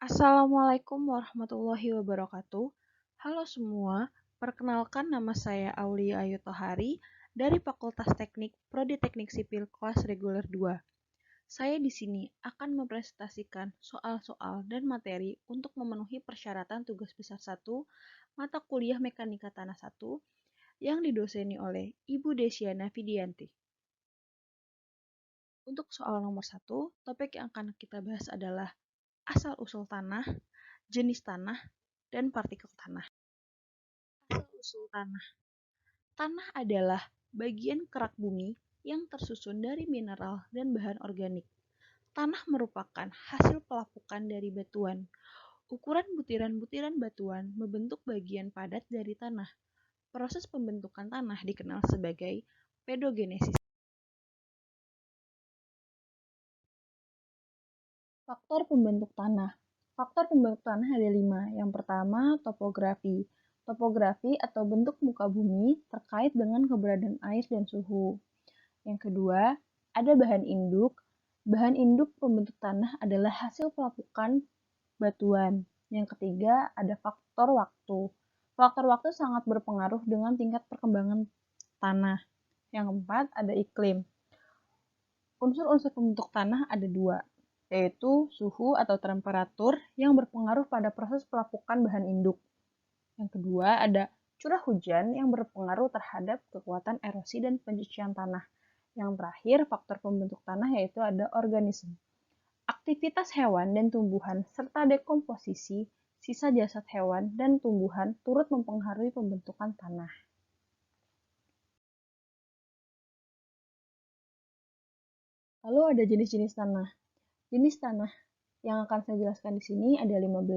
Assalamualaikum warahmatullahi wabarakatuh. Halo semua, perkenalkan nama saya Aulia Ayu Tohari dari Fakultas Teknik Prodi Teknik Sipil kelas reguler 2. Saya di sini akan mempresentasikan soal-soal dan materi untuk memenuhi persyaratan tugas besar 1 mata kuliah Mekanika Tanah 1 yang didoseni oleh Ibu Desiana Vidianti. Untuk soal nomor 1, topik yang akan kita bahas adalah asal-usul tanah, jenis tanah, dan partikel tanah. Asal-usul tanah. Tanah adalah bagian kerak bumi yang tersusun dari mineral dan bahan organik. Tanah merupakan hasil pelapukan dari batuan. Ukuran butiran-butiran batuan membentuk bagian padat dari tanah. Proses pembentukan tanah dikenal sebagai pedogenesis. Faktor pembentuk tanah. Faktor pembentuk tanah ada 5. Yang pertama, topografi. Topografi atau bentuk muka bumi terkait dengan keberadaan air dan suhu. Yang kedua, ada bahan induk. Bahan induk pembentuk tanah adalah hasil pelapukan batuan. Yang ketiga, ada faktor waktu. Faktor waktu sangat berpengaruh dengan tingkat perkembangan tanah. Yang keempat, ada iklim. Unsur-unsur pembentuk tanah ada 2, yaitu suhu atau temperatur yang berpengaruh pada proses pelapukan bahan induk. Yang kedua, ada curah hujan yang berpengaruh terhadap kekuatan erosi dan pencucian tanah. Yang terakhir, faktor pembentuk tanah yaitu ada organisme. Aktivitas hewan dan tumbuhan serta dekomposisi sisa jasad hewan dan tumbuhan turut mempengaruhi pembentukan tanah. Lalu ada jenis-jenis tanah. Jenis tanah yang akan saya jelaskan di sini ada 15.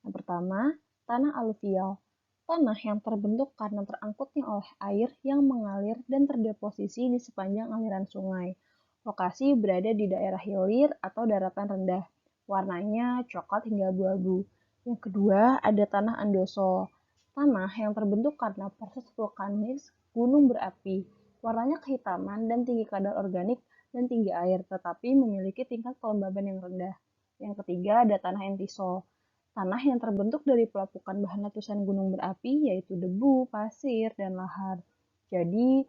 Yang pertama, tanah aluvial. Tanah yang terbentuk karena terangkutnya oleh air yang mengalir dan terdeposisi di sepanjang aliran sungai. Lokasi berada di daerah hilir atau daratan rendah. Warnanya coklat hingga abu-abu. Yang kedua, ada tanah andosol. Tanah yang terbentuk karena proses vulkanis gunung berapi. Warnanya kehitaman dan tinggi kadar organik dan tinggi air, tetapi memiliki tingkat kelembaban yang rendah. Yang ketiga, ada tanah entisol. Tanah yang terbentuk dari pelapukan bahan letusan gunung berapi, yaitu debu, pasir, dan lahar. Jadi,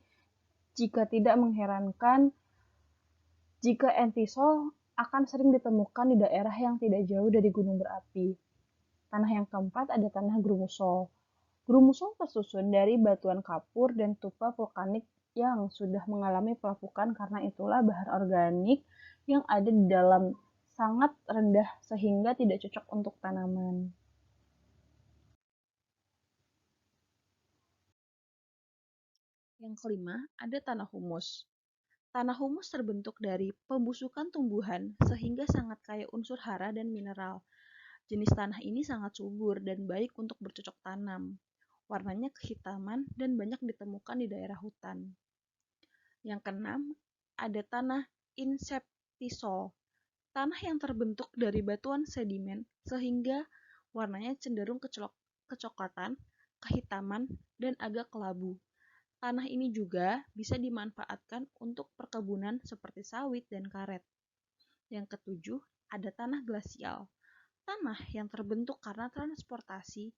jika tidak mengherankan, jika entisol akan sering ditemukan di daerah yang tidak jauh dari gunung berapi. Tanah yang keempat ada tanah grumusol. Grumusol tersusun dari batuan kapur dan tufa vulkanik yang sudah mengalami pelapukan, karena itulah bahan organik yang ada di dalam sangat rendah sehingga tidak cocok untuk tanaman. Yang kelima, ada tanah humus. Tanah humus terbentuk dari pembusukan tumbuhan sehingga sangat kaya unsur hara dan mineral. Jenis tanah ini sangat subur dan baik untuk bercocok tanam. Warnanya kehitaman dan banyak ditemukan di daerah hutan. Yang keenam, ada tanah inseptisol. Tanah yang terbentuk dari batuan sedimen sehingga warnanya cenderung kecoklatan, kehitaman, dan agak kelabu. Tanah ini juga bisa dimanfaatkan untuk perkebunan seperti sawit dan karet. Yang ketujuh, ada tanah glasial. Tanah yang terbentuk karena transportasi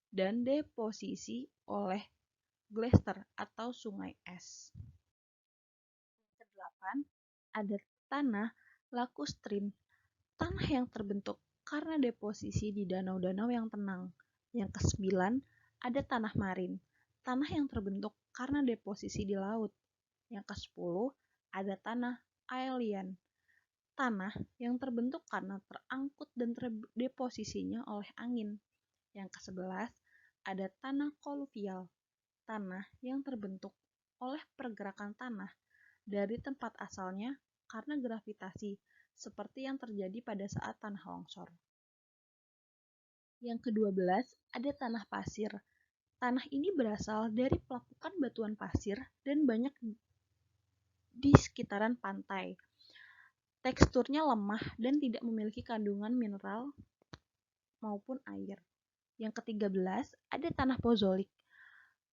dan deposisi oleh glacier atau sungai es. Yang kedelapan, ada tanah lacustrin. Tanah yang terbentuk karena deposisi di danau-danau yang tenang. Yang kesembilan, ada tanah marin. Tanah yang terbentuk karena deposisi di laut. Yang ke-10, ada tanah aeolian. Tanah yang terbentuk karena terangkut dan terdeposisinya oleh angin. Yang ke-11, ada tanah koluvial. Tanah yang terbentuk oleh pergerakan tanah dari tempat asalnya karena gravitasi, seperti yang terjadi pada saat tanah longsor. Yang ke-12, ada tanah pasir. Tanah ini berasal dari pelapukan batuan pasir dan banyak di sekitaran pantai. Teksturnya lemah dan tidak memiliki kandungan mineral maupun air. Yang ke-13, ada tanah pozolik.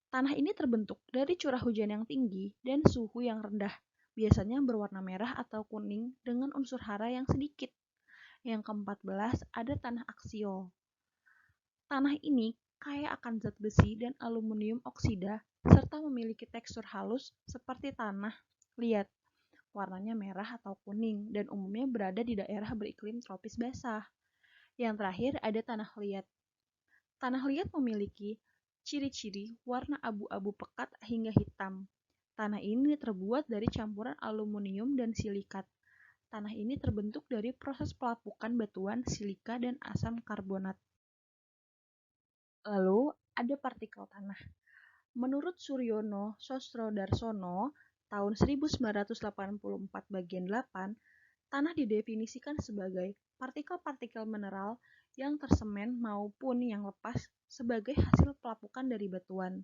Tanah ini terbentuk dari curah hujan yang tinggi dan suhu yang rendah, biasanya berwarna merah atau kuning dengan unsur hara yang sedikit. Yang ke-14 ada tanah aksial. Tanah ini kaya akan zat besi dan aluminium oksida serta memiliki tekstur halus seperti tanah liat. Warnanya merah atau kuning dan umumnya berada di daerah beriklim tropis basah. Yang terakhir ada tanah liat. Tanah liat memiliki ciri-ciri warna abu-abu pekat hingga hitam. Tanah ini terbuat dari campuran aluminium dan silikat. Tanah ini terbentuk dari proses pelapukan batuan, silika, dan asam karbonat. Lalu, ada partikel tanah. Menurut Suryono Sosrodarsono, tahun 1984 bagian 8, tanah didefinisikan sebagai partikel-partikel mineral yang tersemen maupun yang lepas sebagai hasil pelapukan dari batuan,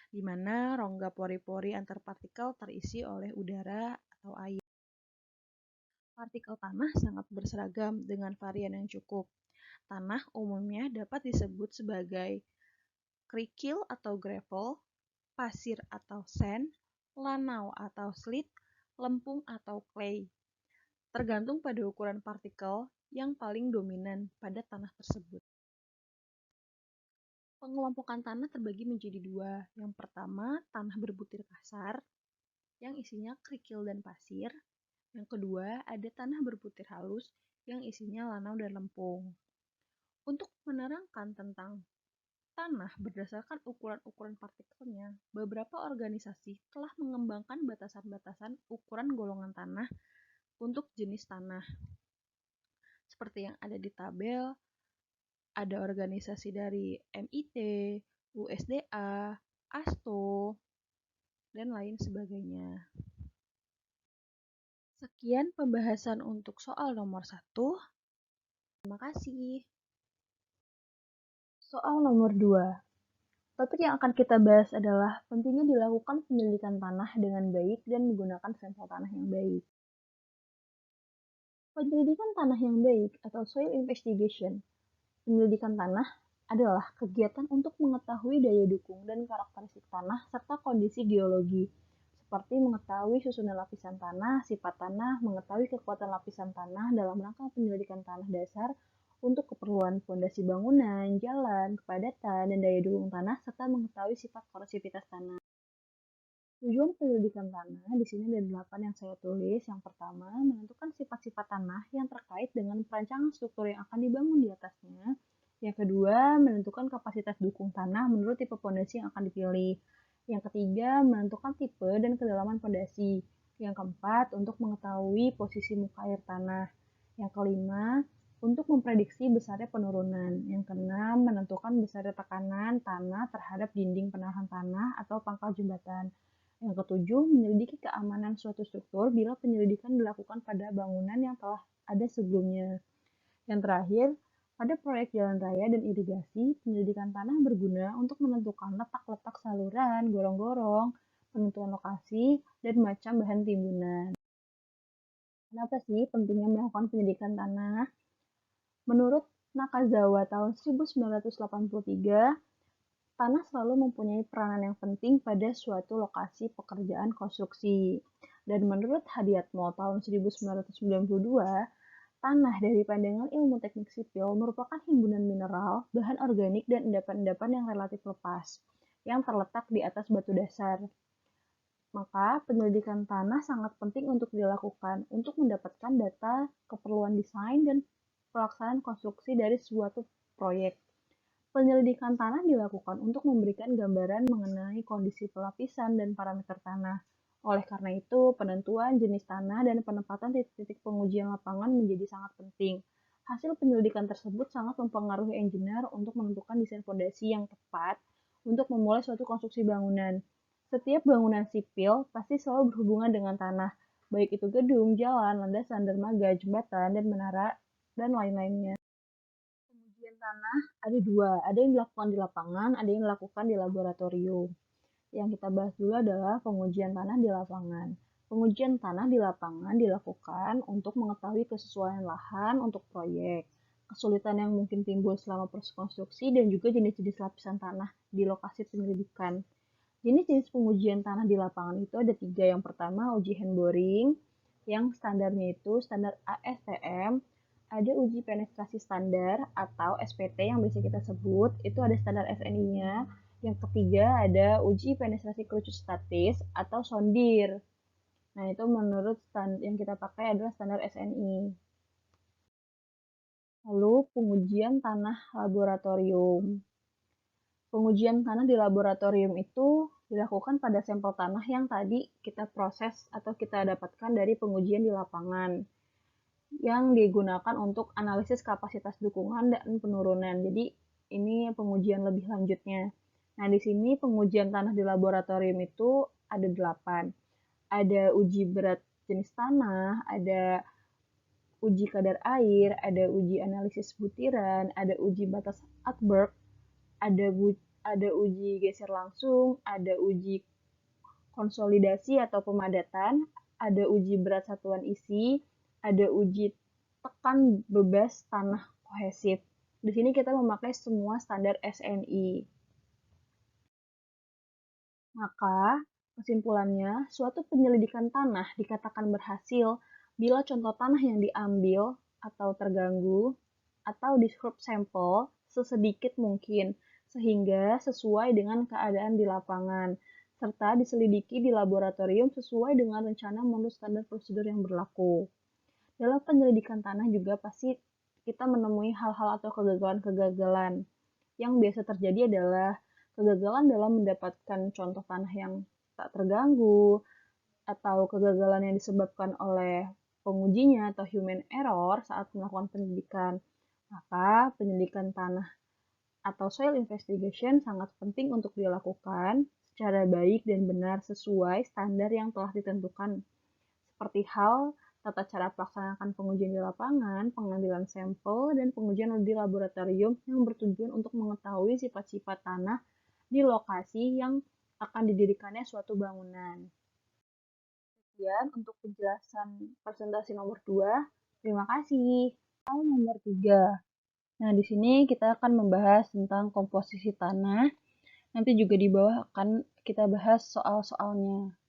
di mana rongga pori-pori antar partikel terisi oleh udara atau air. Partikel tanah sangat berseragam dengan varian yang cukup. Tanah umumnya dapat disebut sebagai kerikil atau gravel, pasir atau sand, lanau atau slit, lempung atau clay. Tergantung pada ukuran partikel yang paling dominan pada tanah tersebut. Pengelompokan tanah terbagi menjadi dua. Yang pertama, tanah berbutir kasar, yang isinya kerikil dan pasir. Yang kedua, ada tanah berbutir halus, yang isinya lanau dan lempung. Untuk menerangkan tentang tanah berdasarkan ukuran-ukuran partikelnya, beberapa organisasi telah mengembangkan batasan-batasan ukuran golongan tanah untuk jenis tanah. Seperti yang ada di tabel, ada organisasi dari MIT, USDA, ASTO, dan lain sebagainya. Sekian pembahasan untuk soal nomor 1. Terima kasih. Soal nomor 2. Topik yang akan kita bahas adalah pentingnya dilakukan penyelidikan tanah dengan baik dan menggunakan sampel tanah yang baik. Penyelidikan tanah yang baik atau soil investigation. Penyelidikan tanah adalah kegiatan untuk mengetahui daya dukung dan karakteristik tanah serta kondisi geologi, seperti mengetahui susunan lapisan tanah, sifat tanah, mengetahui kekuatan lapisan tanah dalam rangka penyelidikan tanah dasar untuk keperluan fondasi bangunan, jalan, kepadatan, dan daya dukung tanah, serta mengetahui sifat korosivitas tanah. Tujuan penyelidikan tanah di sini ada 8 yang saya tulis. Yang pertama, menentukan sifat-sifat tanah yang terkait dengan perancangan struktur yang akan dibangun di atasnya. Yang kedua, menentukan kapasitas dukung tanah menurut tipe fondasi yang akan dipilih. Yang ketiga, menentukan tipe dan kedalaman fondasi. Yang keempat, untuk mengetahui posisi muka air tanah. Yang kelima, untuk memprediksi besarnya penurunan. Yang keenam, menentukan besarnya tekanan tanah terhadap dinding penahan tanah atau pangkal jembatan. Yang ketujuh, menyelidiki keamanan suatu struktur bila penyelidikan dilakukan pada bangunan yang telah ada sebelumnya. Yang terakhir, pada proyek jalan raya dan irigasi, penyelidikan tanah berguna untuk menentukan letak-letak saluran, gorong-gorong, penentuan lokasi, dan macam bahan timbunan. Kenapa sih pentingnya melakukan penyelidikan tanah? Menurut Nakazawa tahun 1983, tanah selalu mempunyai peranan yang penting pada suatu lokasi pekerjaan konstruksi. Dan menurut Hadiatmo tahun 1992, tanah dari pandangan ilmu teknik sipil merupakan himpunan mineral, bahan organik, dan endapan-endapan yang relatif lepas, yang terletak di atas batu dasar. Maka, penyelidikan tanah sangat penting untuk dilakukan untuk mendapatkan data keperluan desain dan pelaksanaan konstruksi dari suatu proyek. Penyelidikan tanah dilakukan untuk memberikan gambaran mengenai kondisi pelapisan dan parameter tanah. Oleh karena itu, penentuan jenis tanah dan penempatan titik-titik pengujian lapangan menjadi sangat penting. Hasil penyelidikan tersebut sangat mempengaruhi engineer untuk menentukan desain fondasi yang tepat untuk memulai suatu konstruksi bangunan. Setiap bangunan sipil pasti selalu berhubungan dengan tanah, baik itu gedung, jalan, landasan, dermaga, jembatan, dan menara, dan lain-lainnya. Pengujian tanah ada dua, ada yang dilakukan di lapangan, ada yang dilakukan di laboratorium. Yang kita bahas dulu adalah pengujian tanah di lapangan. Pengujian tanah di lapangan dilakukan untuk mengetahui kesesuaian lahan untuk proyek, kesulitan yang mungkin timbul selama proses konstruksi, dan juga jenis-jenis lapisan tanah di lokasi penyelidikan. Jenis-jenis pengujian tanah di lapangan itu ada 3. Yang pertama, uji hand boring, yang standarnya itu standar ASTM, Ada uji penetrasi standar atau SPT yang biasa kita sebut, itu ada standar SNI-nya. Yang ketiga ada uji penetrasi kerucut statis atau sondir. Nah, itu menurut yang kita pakai adalah standar SNI. Lalu pengujian tanah laboratorium. Pengujian tanah di laboratorium itu dilakukan pada sampel tanah yang tadi kita proses atau kita dapatkan dari pengujian di lapangan, yang digunakan untuk analisis kapasitas dukungan dan penurunan. Jadi ini pengujian lebih lanjutnya. Nah, di sini pengujian tanah di laboratorium itu ada 8. Ada uji berat jenis tanah, ada uji kadar air, ada uji analisis butiran, ada uji batas Atberg, ada uji geser langsung, ada uji konsolidasi atau pemadatan, ada uji berat satuan isi, ada uji tekan bebas tanah kohesif. Di sini kita memakai semua standar SNI. Maka, kesimpulannya, suatu penyelidikan tanah dikatakan berhasil bila contoh tanah yang diambil atau terganggu atau di-scrub sampel sesedikit mungkin, sehingga sesuai dengan keadaan di lapangan, serta diselidiki di laboratorium sesuai dengan rencana menurut standar prosedur yang berlaku. Dalam penyelidikan tanah juga pasti kita menemui hal-hal atau kegagalan-kegagalan. Yang biasa terjadi adalah kegagalan dalam mendapatkan contoh tanah yang tak terganggu, atau kegagalan yang disebabkan oleh pengujinya atau human error saat melakukan penyelidikan. Maka penyelidikan tanah atau soil investigation sangat penting untuk dilakukan secara baik dan benar sesuai standar yang telah ditentukan. Seperti hal tata cara pelaksanakan pengujian di lapangan, pengambilan sampel, dan pengujian di laboratorium yang bertujuan untuk mengetahui sifat-sifat tanah di lokasi yang akan didirikannya suatu bangunan. Sekian untuk penjelasan presentasi nomor 2. Terima kasih. Nomor 3. Nah, di sini kita akan membahas tentang komposisi tanah. Nanti juga di bawah akan kita bahas soal-soalnya.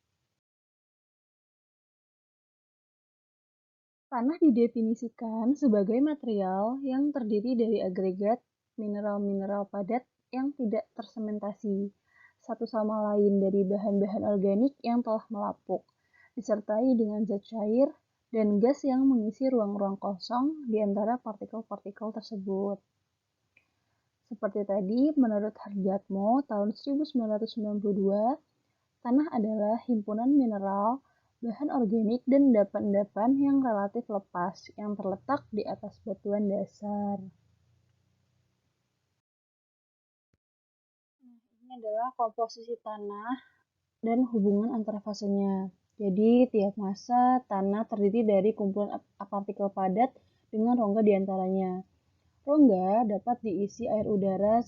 Tanah didefinisikan sebagai material yang terdiri dari agregat mineral-mineral padat yang tidak tersementasi satu sama lain dari bahan-bahan organik yang telah melapuk, disertai dengan zat cair dan gas yang mengisi ruang-ruang kosong di antara partikel-partikel tersebut. Seperti tadi, menurut Harjatmo tahun 1992, tanah adalah himpunan mineral, bahan organik, dan endapan-endapan yang relatif lepas yang terletak di atas batuan dasar. Ini adalah komposisi tanah dan hubungan antara fasenya. Jadi, tiap masa tanah terdiri dari kumpulan partikel padat dengan rongga di antaranya. Rongga dapat diisi air udara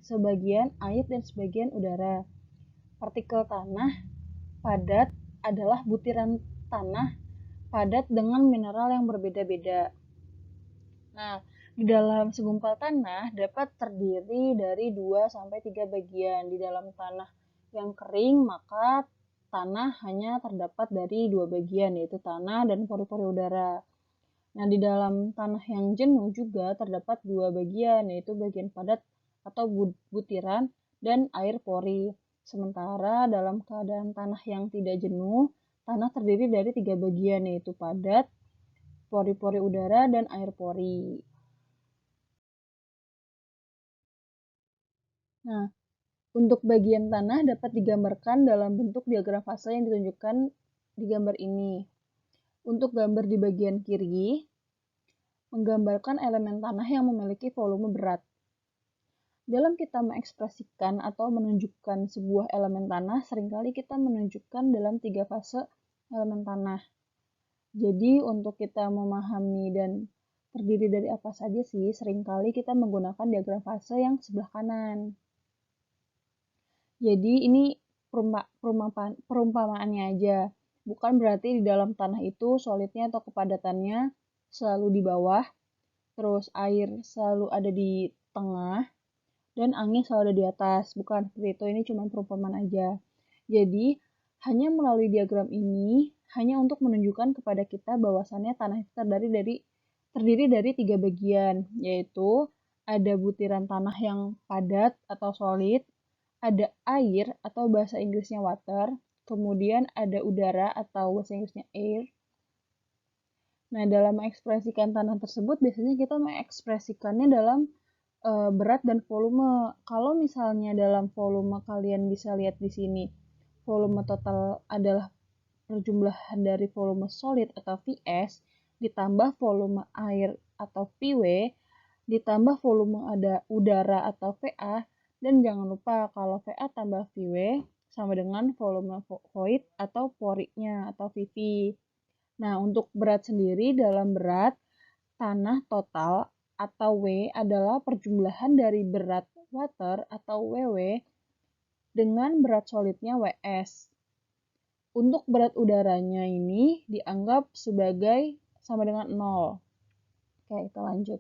sebagian air dan sebagian udara. Partikel tanah padat adalah butiran tanah padat dengan mineral yang berbeda-beda. Nah, di dalam segumpal tanah dapat terdiri dari 2-3 bagian. Di dalam tanah yang kering, maka tanah hanya terdapat dari 2 bagian, yaitu tanah dan pori-pori udara. Nah, di dalam tanah yang jenuh juga terdapat 2 bagian, yaitu bagian padat atau butiran dan air pori. Sementara dalam keadaan tanah yang tidak jenuh, tanah terdiri dari 3 bagian, yaitu padat, pori-pori udara, dan air pori. Nah, untuk bagian tanah dapat digambarkan dalam bentuk diagram fase yang ditunjukkan di gambar ini. Untuk gambar di bagian kiri, menggambarkan elemen tanah yang memiliki volume berat. Dalam kita mengekspresikan atau menunjukkan sebuah elemen tanah, seringkali kita menunjukkan dalam 3 fase elemen tanah. Jadi, untuk kita memahami dan terdiri dari apa saja sih, seringkali kita menggunakan diagram fase yang sebelah kanan. Jadi, ini perumpamaannya aja. Bukan berarti di dalam tanah itu solidnya atau kepadatannya selalu di bawah, terus air selalu ada di tengah, dan angin selalu ada di atas. Bukan seperti itu, ini cuma perumpamaan aja. Jadi, hanya melalui diagram ini, hanya untuk menunjukkan kepada kita bahwasannya tanah itu terdiri dari terdiri dari 3 bagian, yaitu ada butiran tanah yang padat atau solid, ada air atau bahasa Inggrisnya water, kemudian ada udara atau bahasa Inggrisnya air. Nah, dalam mengekspresikan tanah tersebut, biasanya kita mengekspresikannya dalam berat dan volume. Kalau misalnya dalam volume kalian bisa lihat di sini, volume total adalah perjumlahan dari volume solid atau Vs ditambah volume air atau Vw ditambah volume ada udara atau Va, dan jangan lupa kalau Va tambah Vw sama dengan volume void atau porinya atau Vv. Nah, untuk berat sendiri, dalam berat tanah total atau W adalah perjumlahan dari berat water atau Ww dengan berat solidnya Ws. Untuk berat udaranya ini dianggap sebagai sama dengan 0. Oke, kita lanjut.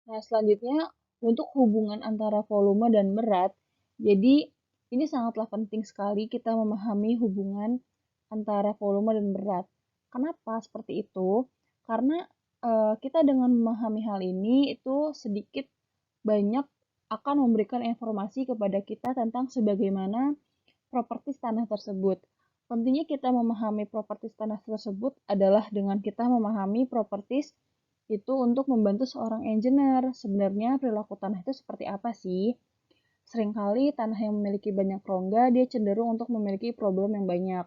Nah, selanjutnya untuk hubungan antara volume dan berat. Jadi, ini sangatlah penting sekali kita memahami hubungan antara volume dan berat. Kenapa seperti itu? Karena kita dengan memahami hal ini itu sedikit banyak akan memberikan informasi kepada kita tentang sebagaimana propertis tanah tersebut. Pentingnya kita memahami propertis tanah tersebut adalah dengan kita memahami propertis itu untuk membantu seorang engineer. Sebenarnya perilaku tanah itu seperti apa sih? Seringkali tanah yang memiliki banyak rongga, dia cenderung untuk memiliki problem yang banyak.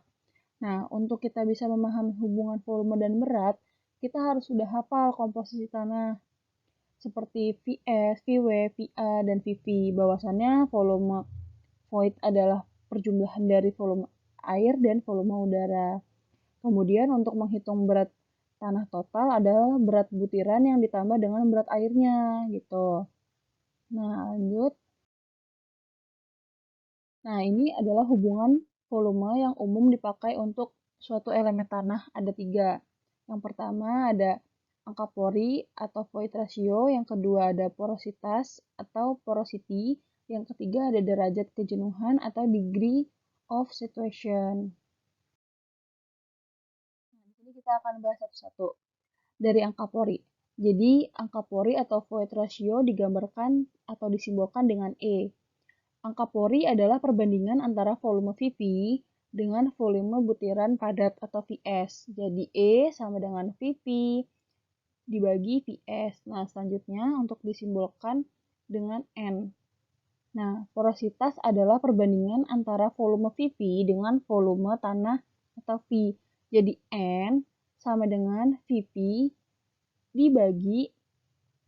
Nah, untuk kita bisa memahami hubungan volume dan berat, kita harus sudah hafal komposisi tanah seperti Vs, Vw, Va, dan Vv. Bahwasannya volume void adalah perjumlahan dari volume air dan volume udara. Kemudian untuk menghitung berat tanah total adalah berat butiran yang ditambah dengan berat airnya gitu. Nah, lanjut. Nah, ini adalah hubungan volume yang umum dipakai untuk suatu elemen tanah. Ada 3. Yang pertama ada angka pori atau void ratio, yang kedua ada porositas atau porosity, yang ketiga ada derajat kejenuhan atau degree of saturation. Nah, di sini kita akan bahas satu-satu dari angka pori. Jadi, angka pori atau void ratio digambarkan atau disimbolkan dengan E. Angka pori adalah perbandingan antara volume Vp dengan volume butiran padat atau Vs. Jadi E sama dengan Vp dibagi Vs. Nah, selanjutnya untuk disimbolkan dengan N. Nah, porositas adalah perbandingan antara volume Vp dengan volume tanah atau V. Jadi N sama dengan Vp dibagi P.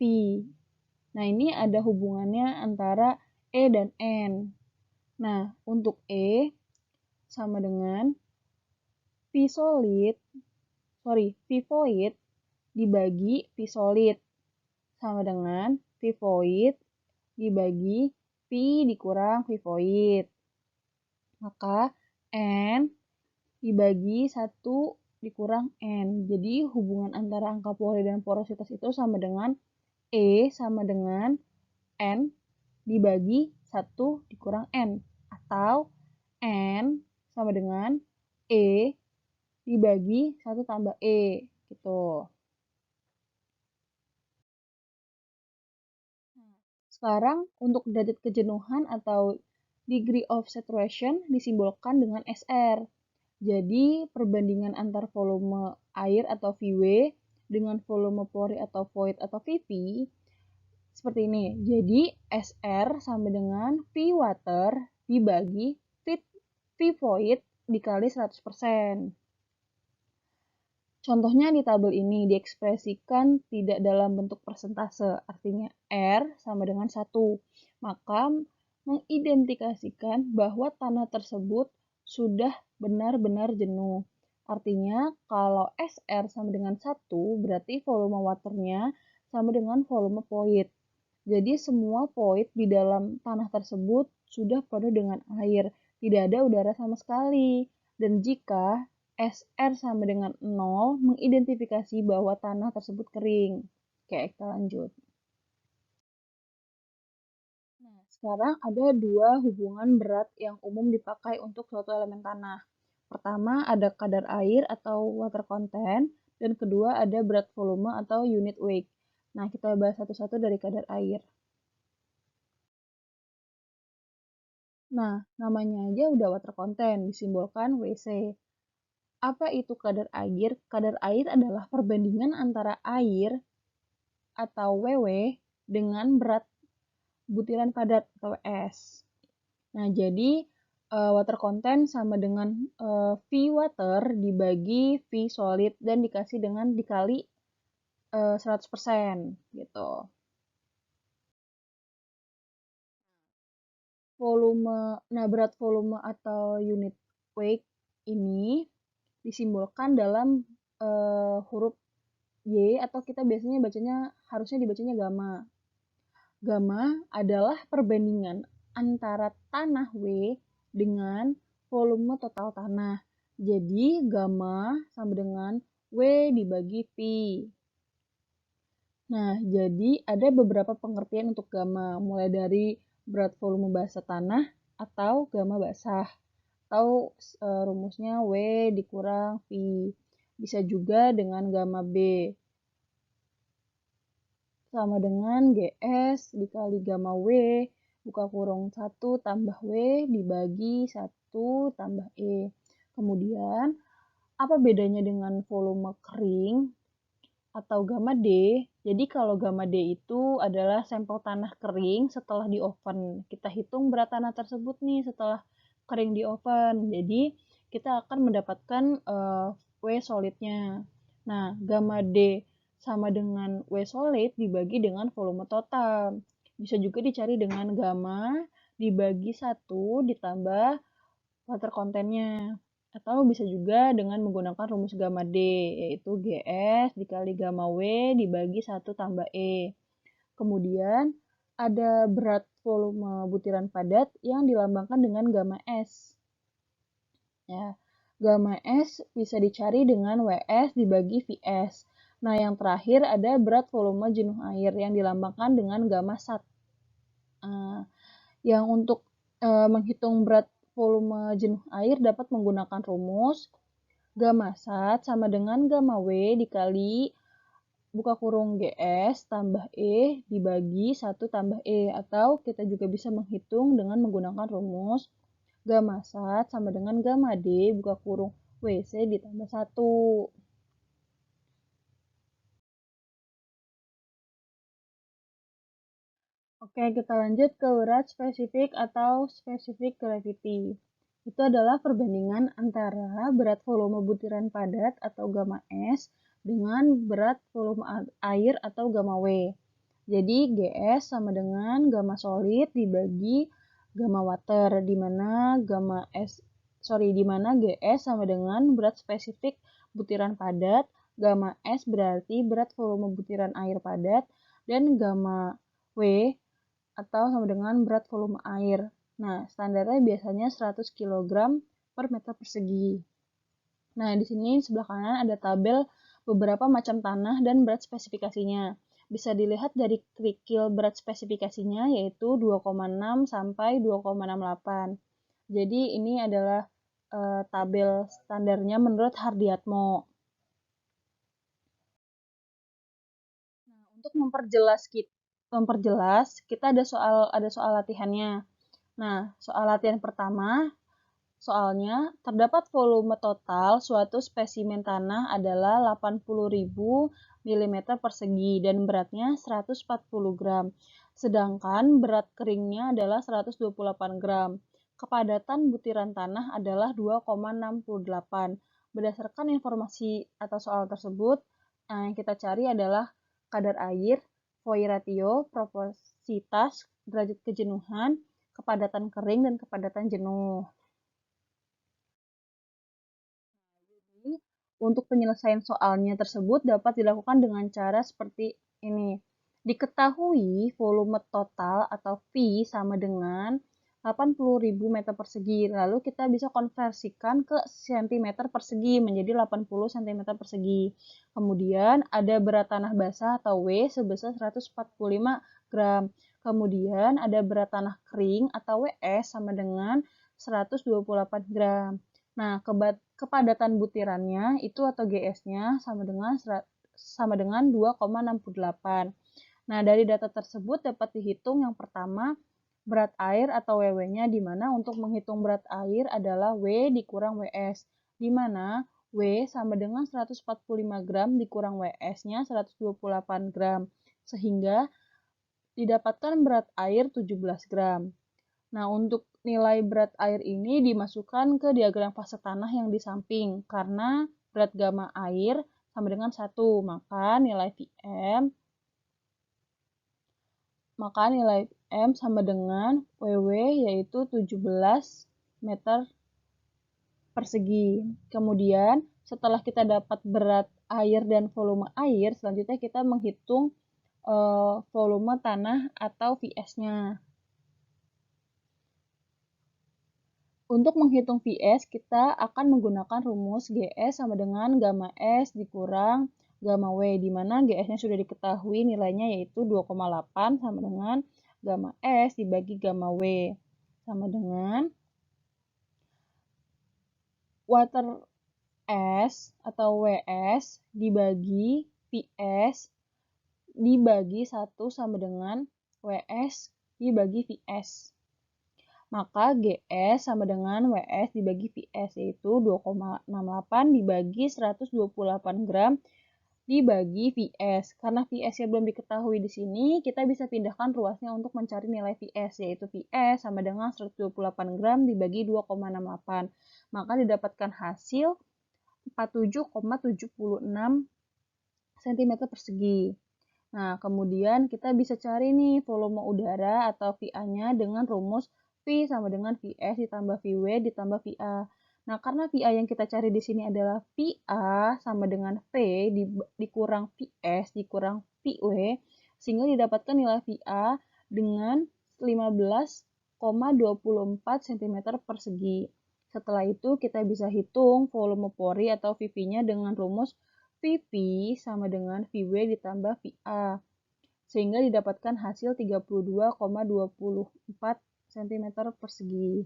Nah, ini ada hubungannya antara E dan N. Nah, untuk E sama dengan V void dibagi V solid sama dengan V void dibagi P dikurang V void. Maka N dibagi 1 dikurang N. Jadi hubungan antara angka pori dan porositas itu sama dengan E sama dengan N dibagi 1 dikurang N. Atau N sama dengan E dibagi 1 tambah E. Gitu. Sekarang untuk derajat kejenuhan atau degree of saturation disimbolkan dengan SR. Jadi perbandingan antar volume air atau Vw dengan volume pori atau void atau Vp seperti ini. Jadi SR sama dengan V water dibagi V void dikali 100%. Contohnya di tabel ini diekspresikan tidak dalam bentuk persentase, artinya R sama dengan 1. Maka mengidentifikasikan bahwa tanah tersebut sudah benar-benar jenuh. Artinya kalau SR sama dengan 1, berarti volume waternya sama dengan volume void. Jadi semua void di dalam tanah tersebut sudah penuh dengan air, tidak ada udara sama sekali. Dan jika SR sama dengan 0 mengidentifikasi bahwa tanah tersebut kering. Oke, kita lanjut. Nah, sekarang ada 2 hubungan berat yang umum dipakai untuk suatu elemen tanah. Pertama, ada kadar air atau water content, Dan kedua ada berat volume atau unit weight. Nah, kita bahas satu-satu dari kadar air. Nah, namanya aja udah water content, disimbolkan WC. Apa itu kadar air? Kadar air adalah perbandingan antara air atau WW dengan berat butiran padat atau S. Nah, jadi water content sama dengan V water dibagi V solid dan dikasih dengan dikali 100% gitu. Berat volume atau unit weight ini disimbolkan dalam huruf Y atau kita biasanya harusnya dibacanya gamma. Gamma adalah perbandingan antara tanah W dengan volume total tanah. Jadi gamma sama dengan W dibagi V. Nah, jadi ada beberapa pengertian untuk gamma, mulai dari berat volume basah tanah atau gamma basah, atau rumusnya W dikurang V. Bisa juga dengan gamma B, sama dengan GS dikali gamma W, buka kurung 1 tambah W dibagi 1 tambah E. Kemudian, apa bedanya dengan volume kering atau gamma D? Jadi kalau gamma D itu adalah sampel tanah kering setelah di oven. Kita hitung berat tanah tersebut nih setelah kering di oven. Jadi kita akan mendapatkan W solidnya. Nah, gamma D sama dengan W solid dibagi dengan volume total. Bisa juga dicari dengan gamma dibagi 1 ditambah water contentnya. Atau bisa juga dengan menggunakan rumus gamma D, yaitu GS dikali gamma W dibagi 1 tambah E. Kemudian ada berat volume butiran padat yang dilambangkan dengan gamma S. Ya, gamma S bisa dicari dengan WS dibagi VS. Nah, yang terakhir ada berat volume jenuh air yang dilambangkan dengan gamma SAT. Yang untuk menghitung berat volume jenuh air dapat menggunakan rumus gamma SAT sama dengan gamma W dikali buka kurung GS tambah E dibagi 1 tambah E. Atau kita juga bisa menghitung dengan menggunakan rumus gamma SAT sama dengan gamma D buka kurung WC ditambah 1. Oke, kita lanjut ke berat spesifik atau specific gravity. Itu adalah perbandingan antara berat volume butiran padat atau gamma S dengan berat volume air atau gamma W. Jadi GS sama dengan gamma solid dibagi gamma water, di mana GS sama dengan berat spesifik butiran padat, gamma S berarti berat volume butiran air padat, dan gamma W atau sama dengan berat volume air. Nah, standarnya biasanya 100 kg per meter persegi. Nah, di sini sebelah kanan ada tabel beberapa macam tanah dan berat spesifikasinya. Bisa dilihat dari kerikil berat spesifikasinya yaitu 2,6 sampai 2,68. Jadi ini adalah tabel standarnya menurut Hardiatmo. Nah, untuk memperjelas kita ada soal latihannya. Nah, soal latihan pertama, soalnya terdapat volume total suatu spesimen tanah adalah 80.000 mm persegi dan beratnya 140 gram. Sedangkan berat keringnya adalah 128 gram. Kepadatan butiran tanah adalah 2,68. Berdasarkan informasi atau soal tersebut, yang kita cari adalah kadar air, Voigt ratio, porositas, derajat kejenuhan, kepadatan kering, dan kepadatan jenuh. Untuk penyelesaian soalnya tersebut dapat dilakukan dengan cara seperti ini. Diketahui volume total atau V sama dengan 80.000 meter persegi. Lalu kita bisa konversikan ke cm persegi menjadi 80 cm persegi. Kemudian ada berat tanah basah atau W sebesar 145 gram. Kemudian ada berat tanah kering atau WS sama dengan 128 gram. Nah, kepadatan butirannya itu atau GS-nya sama dengan 2,68. Nah, dari data tersebut dapat dihitung yang pertama berat air atau WW-nya, di mana untuk menghitung berat air adalah W dikurang WS, di mana W sama dengan 145 gram dikurang WS-nya 128 gram, sehingga didapatkan berat air 17 gram. Nah, untuk nilai berat air ini dimasukkan ke diagram fase tanah yang di samping, karena berat gamma air sama dengan 1, maka nilai M sama dengan WW yaitu 17 meter persegi. Kemudian setelah kita dapat berat air dan volume air, selanjutnya kita menghitung volume tanah atau VS-nya. Untuk menghitung VS, kita akan menggunakan rumus GS sama dengan gamma S dikurang gamma W, di mana GS-nya sudah diketahui nilainya yaitu 2,8 sama dengan gamma S dibagi gamma W, sama dengan water S atau WS dibagi VS dibagi 1 sama dengan WS dibagi VS. Maka GS sama dengan WS dibagi VS, yaitu 2,68 dibagi 128 gram dibagi VS. Karena VS-nya belum diketahui di sini, kita bisa pindahkan ruasnya untuk mencari nilai VS, yaitu VS sama dengan 128 gram dibagi 2,68. Maka didapatkan hasil 47,76 cm persegi. Nah, kemudian kita bisa cari nih volume udara atau VA-nya dengan rumus V sama dengan VS ditambah VW ditambah VA. Nah, karena VA yang kita cari di sini adalah VA sama dengan V dikurang VS dikurang VW, sehingga didapatkan nilai VA dengan 15,24 cm persegi. Setelah itu kita bisa hitung volume pori atau VV-nya dengan rumus VV sama dengan VW ditambah VA, sehingga didapatkan hasil 32,24 cm persegi.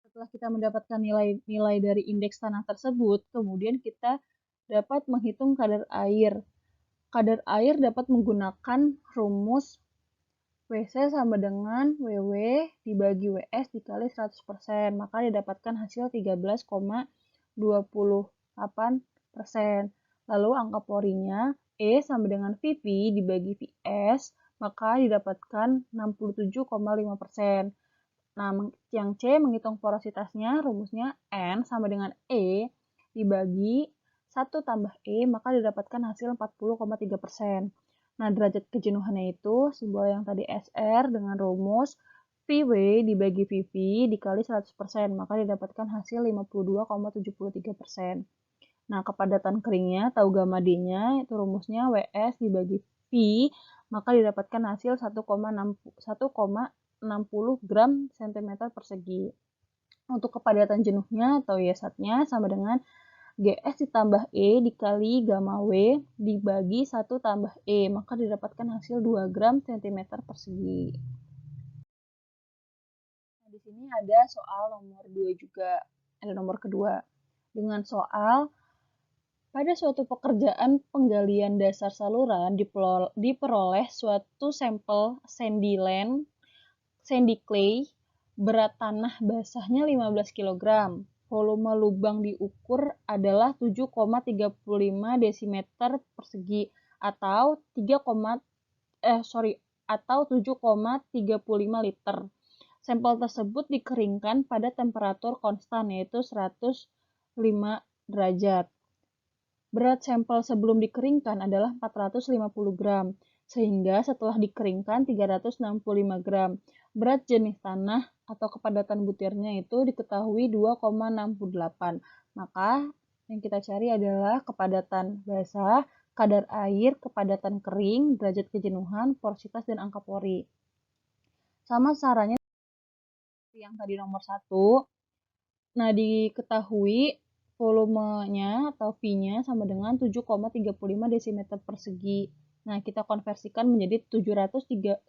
Setelah kita mendapatkan nilai dari indeks tanah tersebut, kemudian kita dapat menghitung kadar air. Kadar air dapat menggunakan rumus WC sama dengan WW dibagi WS dikali 100%, maka didapatkan hasil 13,28%. Lalu angka porinya E sama dengan VV dibagi VS, maka didapatkan 67,5%. Nah, yang C menghitung porositasnya, rumusnya N sama dengan E dibagi 1 tambah E, maka didapatkan hasil 40,3%. Nah, derajat kejenuhannya itu simbol yang tadi SR dengan rumus VW dibagi VV dikali 100%, maka didapatkan hasil 52,73%. Nah, kepadatan keringnya, tahu gamma D-nya, itu rumusnya WS dibagi V, maka didapatkan hasil 1,60 gram cm persegi. Untuk kepadatan jenuhnya atau YSAT-nya sama dengan GS ditambah E dikali gamma W dibagi 1 tambah E, maka didapatkan hasil 2 gram cm persegi. Nah, di sini ada soal nomor 2 juga, ada nomor kedua. Dengan soal, pada suatu pekerjaan penggalian dasar saluran diperoleh suatu sampel sandy clay, berat tanah basahnya 15 kg. Volume lubang diukur adalah 7,35 desimeter persegi atau 7,35 liter. Sampel tersebut dikeringkan pada temperatur konstan yaitu 105 derajat. Berat sampel sebelum dikeringkan adalah 450 gram, sehingga setelah dikeringkan 365 gram. Berat jenis tanah atau kepadatan butirnya itu diketahui 2,68. Maka yang kita cari adalah kepadatan basah, kadar air, kepadatan kering, derajat kejenuhan, porositas, dan angka pori. Sama caranya yang tadi nomor 1. Nah, diketahui volumenya atau V-nya sama dengan 7,35 desimeter persegi. Nah, kita konversikan menjadi 7.350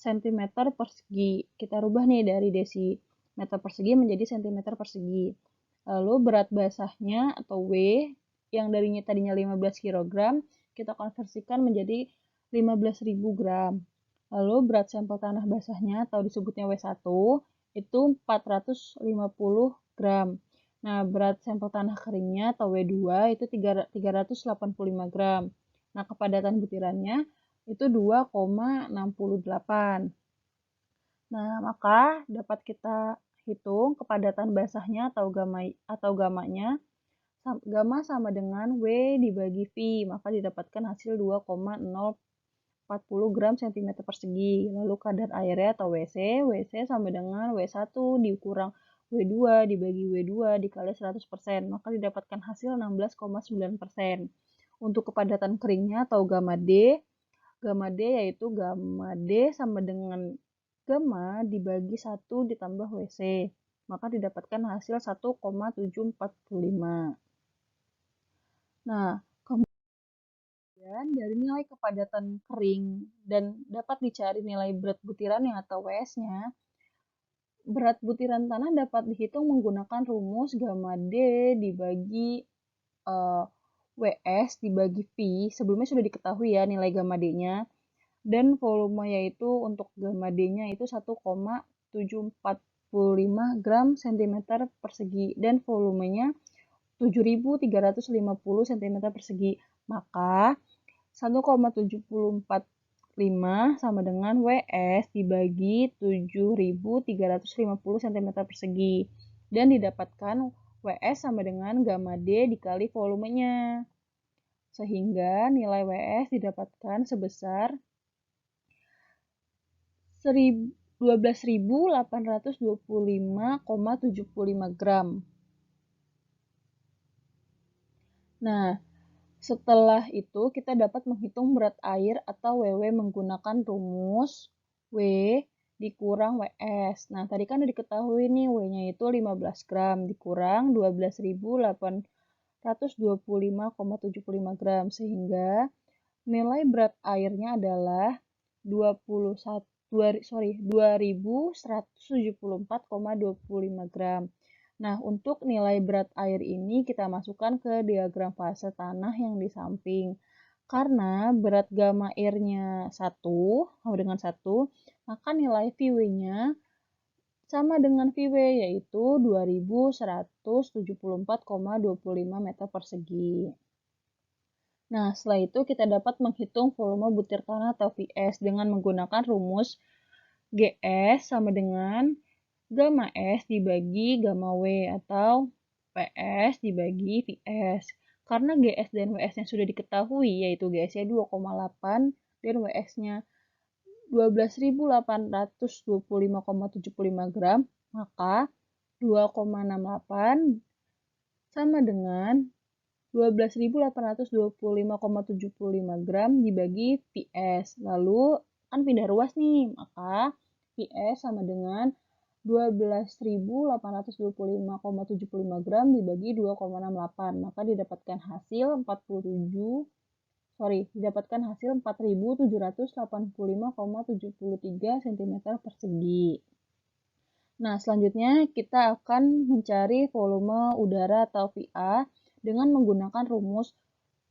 cm persegi. Kita rubah nih dari desimeter persegi menjadi cm persegi. Lalu berat basahnya atau W yang tadinya 15 kg, kita konversikan menjadi 15.000 gram. Lalu berat sampel tanah basahnya atau disebutnya W1 itu 450 gram. Nah, berat sampel tanah keringnya atau W2 itu 385 gram. Nah, kepadatan butirannya itu 2,68. Nah, maka dapat kita hitung kepadatan basahnya atau gamanya. Gamma sama dengan W dibagi V, maka didapatkan hasil 2,040 gram cm persegi. Lalu kadar airnya atau WC sama dengan W1 dikurang W2 dibagi W2 dikali 100%, maka didapatkan hasil 16,9%. Untuk kepadatan keringnya atau gamma D yaitu gamma D sama dengan gamma dibagi 1 ditambah WC, maka didapatkan hasil 1,745. Nah, kemudian dari nilai kepadatan kering dan dapat dicari nilai berat butirannya atau WS-nya, berat butiran tanah dapat dihitung menggunakan rumus gamma D dibagi WS dibagi V. Sebelumnya sudah diketahui ya nilai gamma D-nya. Dan volume yaitu untuk gamma D-nya itu 1,745 gram cm persegi dan volumenya 7.350 cm persegi. Maka 1,745 sama dengan WS dibagi 7.350 cm persegi. Dan didapatkan WS sama dengan gamma D dikali volumenya. Sehingga nilai WS didapatkan sebesar 12.825,75 gram. Nah, setelah itu kita dapat menghitung berat air atau WW menggunakan rumus W dikurang WS. Nah, tadi kan udah diketahui nih W-nya itu 15 gram dikurang 12.825,75 gram sehingga nilai berat airnya adalah 2.174,25 gram. Nah, untuk nilai berat air ini kita masukkan ke diagram fase tanah yang di samping. Karena berat gamma airnya 1 sama dengan 1, maka nilai VW-nya sama dengan VW yaitu 2.174,25 meter persegi. Nah, setelah itu kita dapat menghitung volume butir tanah atau VS dengan menggunakan rumus GS sama dengan gamma S dibagi gamma W atau PS dibagi VS. Karena GS dan WS-nya sudah diketahui, yaitu GS-nya 2,8 dan WS-nya 12.825,75 gram, maka 2,68 sama dengan 12.825,75 gram dibagi VS. Lalu kan pindah ruas nih, maka VS sama dengan 12.825,75 gram dibagi 2,68. Maka didapatkan hasil 4.785,73 cm persegi. Nah, selanjutnya kita akan mencari volume udara atau VA dengan menggunakan rumus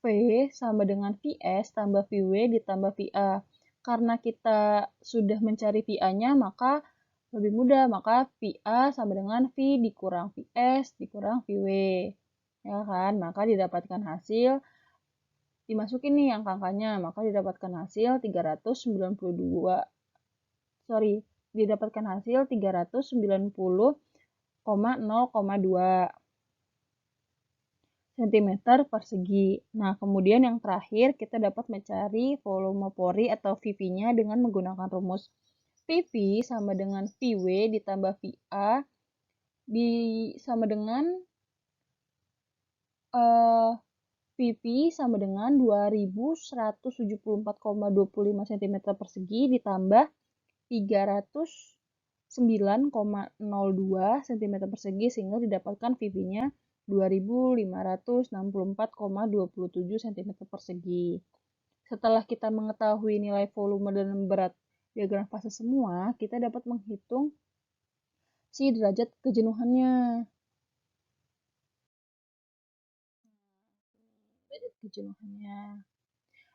V sama dengan VS tambah VW ditambah VA. Karena kita sudah mencari VA-nya, maka lebih mudah. Maka VA sama dengan V dikurang VS dikurang VW. Ya kan? Maka didapatkan hasil, dimasukin nih angka-angkanya, maka didapatkan hasil 390,0,2 cm persegi. Nah, kemudian yang terakhir kita dapat mencari volume pori atau VV-nya dengan menggunakan rumus VV sama dengan VW ditambah VA sama dengan VV sama dengan 2.174,25 cm persegi ditambah 309,02 cm persegi sehingga didapatkan VV-nya 2.564,27 cm persegi. Setelah kita mengetahui nilai volume dan berat diagram fase semua, kita dapat menghitung si derajat kejenuhannya. Derajat kejenuhannya.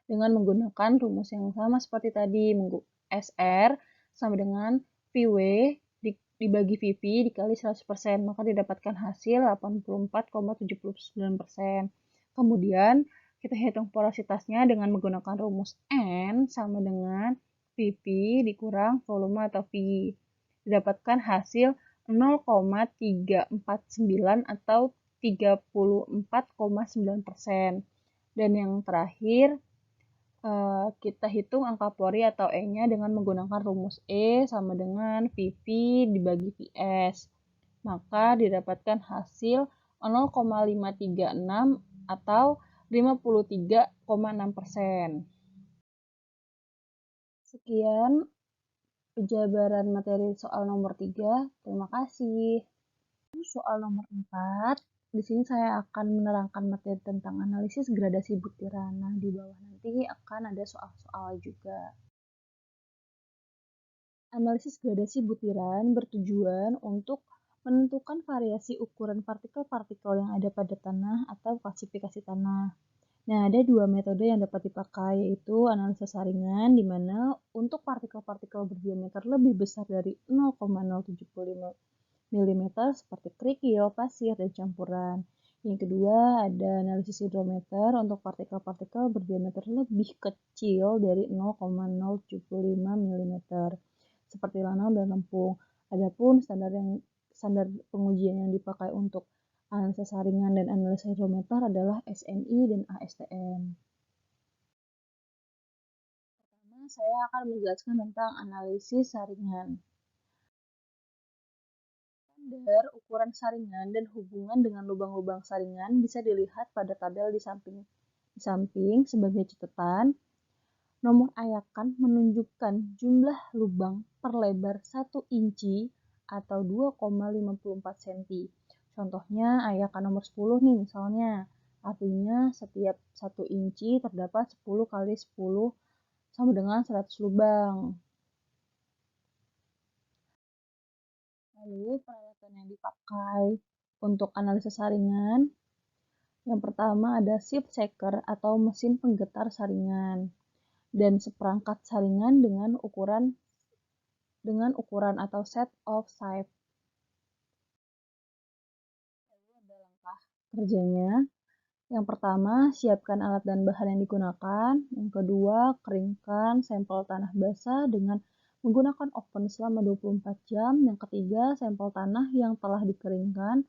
Dengan menggunakan rumus yang sama seperti tadi, SR sama dengan PW dibagi VP dikali 100%, maka didapatkan hasil 84,79%. Kemudian kita hitung porositasnya dengan menggunakan rumus N sama dengan VP dikurang volume atau V. Didapatkan hasil 0,349 atau 34,9%. Dan yang terakhir, kita hitung angka pori atau E-nya dengan menggunakan rumus E sama dengan VP dibagi VS. Maka didapatkan hasil 0,536 atau 53,6%. Sekian penjabaran materi soal nomor 3. Terima kasih. Soal nomor 4. Di sini saya akan menerangkan materi tentang analisis gradasi butiran. Nah, di bawah nanti akan ada soal-soal juga. Analisis gradasi butiran bertujuan untuk menentukan variasi ukuran partikel-partikel yang ada pada tanah atau klasifikasi tanah. Nah, ada dua metode yang dapat dipakai, yaitu analisa saringan, di mana untuk partikel-partikel berdiameter lebih besar dari 0,075 mm seperti kerikil, pasir, dan campuran. Yang kedua, ada analisis hidrometer untuk partikel-partikel berdiameter lebih kecil dari 0,075 mm seperti lanau dan lempung. Adapun standar pengujian yang dipakai untuk analisa saringan dan analisa hidrometer adalah SNI dan ASTM. Pertama, saya akan menjelaskan tentang analisis saringan. Standar ukuran saringan dan hubungan dengan lubang-lubang saringan bisa dilihat pada tabel di samping sebagai catatan. Nomor ayakan menunjukkan jumlah lubang per lebar 1 inci atau 2,54 cm. Contohnya ayakan nomor 10 nih misalnya. Artinya setiap 1 inci terdapat 10 kali 10 sama dengan 100 lubang. Lalu peralatan yang dipakai untuk analisa saringan. Yang pertama ada sieve shaker atau mesin penggetar saringan. Dan seperangkat saringan dengan ukuran atau set of sieve. Lalu ada langkah kerjanya. Yang pertama, siapkan alat dan bahan yang digunakan. Yang kedua, keringkan sampel tanah basah dengan menggunakan oven selama 24 jam. Yang ketiga, sampel tanah yang telah dikeringkan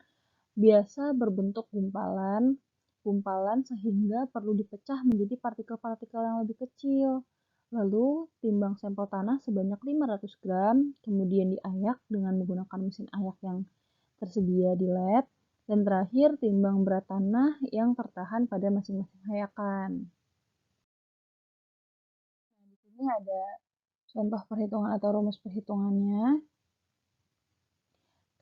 biasa berbentuk gumpalan sehingga perlu dipecah menjadi partikel-partikel yang lebih kecil. Lalu, timbang sampel tanah sebanyak 500 gram, kemudian diayak dengan menggunakan mesin ayak yang tersedia di lab. Dan terakhir, timbang berat tanah yang tertahan pada masing-masing hayakan. Nah, di sini ada contoh perhitungan atau rumus perhitungannya.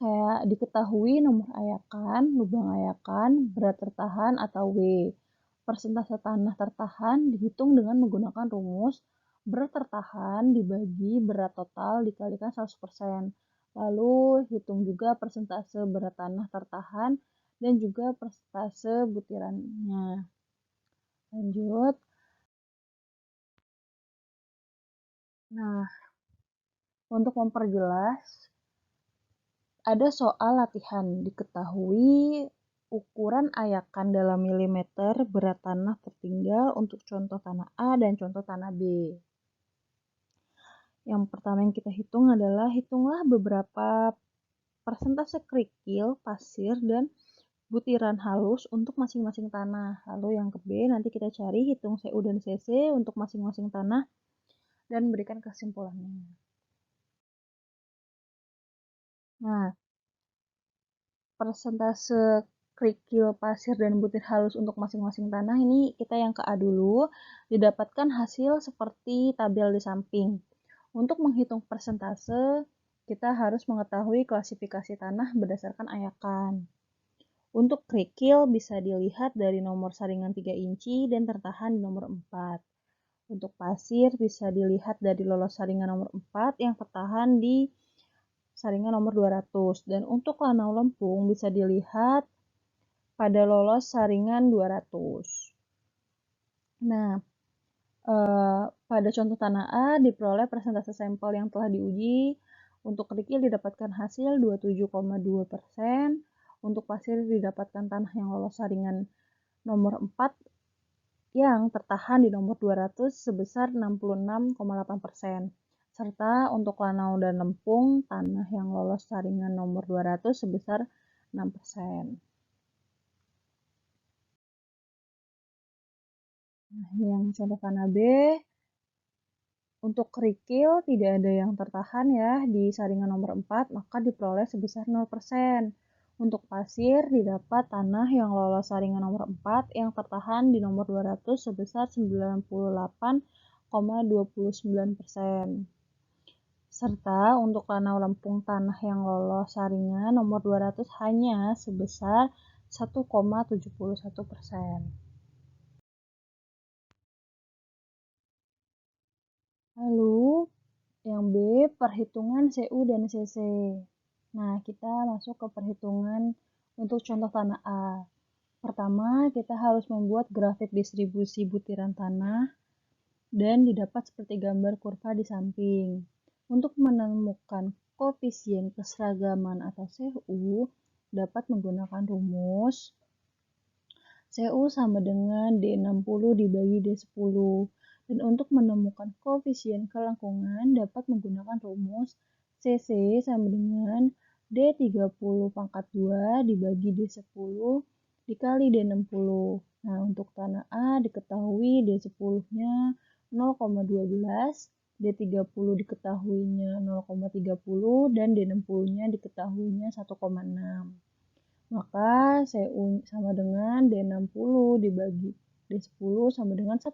Kayak diketahui nomor ayakan, lubang ayakan, berat tertahan atau W. Persentase tanah tertahan dihitung dengan menggunakan rumus berat tertahan dibagi berat total dikalikan 100%. Lalu hitung juga persentase berat tanah tertahan dan juga persentase butirannya. Lanjut. Nah, untuk memperjelas, ada soal latihan. Diketahui ukuran ayakan dalam milimeter berat tanah tertinggal untuk contoh tanah A dan contoh tanah B. Yang pertama yang kita hitung adalah hitunglah beberapa persentase kerikil, pasir, dan butiran halus untuk masing-masing tanah. Lalu yang ke B nanti kita cari hitung CU dan CC untuk masing-masing tanah dan berikan kesimpulannya. Nah, persentase kerikil, pasir, dan butir halus untuk masing-masing tanah ini kita yang ke A dulu, didapatkan hasil seperti tabel di samping. Untuk menghitung persentase, kita harus mengetahui klasifikasi tanah berdasarkan ayakan. Untuk kerikil bisa dilihat dari nomor saringan 3 inci dan tertahan di nomor 4. Untuk pasir bisa dilihat dari lolos saringan nomor 4 yang tertahan di saringan nomor 200. Dan untuk lanau lempung bisa dilihat pada lolos saringan 200. Nah, pada contoh tanah A diperoleh persentase sampel yang telah diuji. Untuk kerikil didapatkan hasil 27,2%. Untuk pasir didapatkan tanah yang lolos saringan nomor 4 yang tertahan di nomor 200 sebesar 66,8%. Serta untuk lanau dan lempung, tanah yang lolos saringan nomor 200 sebesar 6%. Nah, yang contoh tanah B, untuk kerikil tidak ada yang tertahan ya di saringan nomor 4, maka diperoleh sebesar 0%. Untuk pasir didapat tanah yang lolos saringan nomor 4 yang tertahan di nomor 200 sebesar 98,29%. Serta untuk lanau lempung tanah yang lolos saringan nomor 200 hanya sebesar 1,71%. Lalu yang B, perhitungan CU dan CC. Nah, kita masuk ke perhitungan untuk contoh tanah A. Pertama, kita harus membuat grafik distribusi butiran tanah dan didapat seperti gambar kurva di samping. Untuk menemukan koefisien keseragaman atau CU, dapat menggunakan rumus CU sama dengan D60 dibagi D10. Dan untuk menemukan koefisien kelengkungan dapat menggunakan rumus CC sama dengan D30 pangkat 2 dibagi D10 dikali D60. Nah, untuk tanah A diketahui D10-nya 0,12, D30 diketahuinya 0,30, dan D60-nya diketahuinya 1,6. Maka CU sama dengan D60 dibagi D10 sama dengan 1,6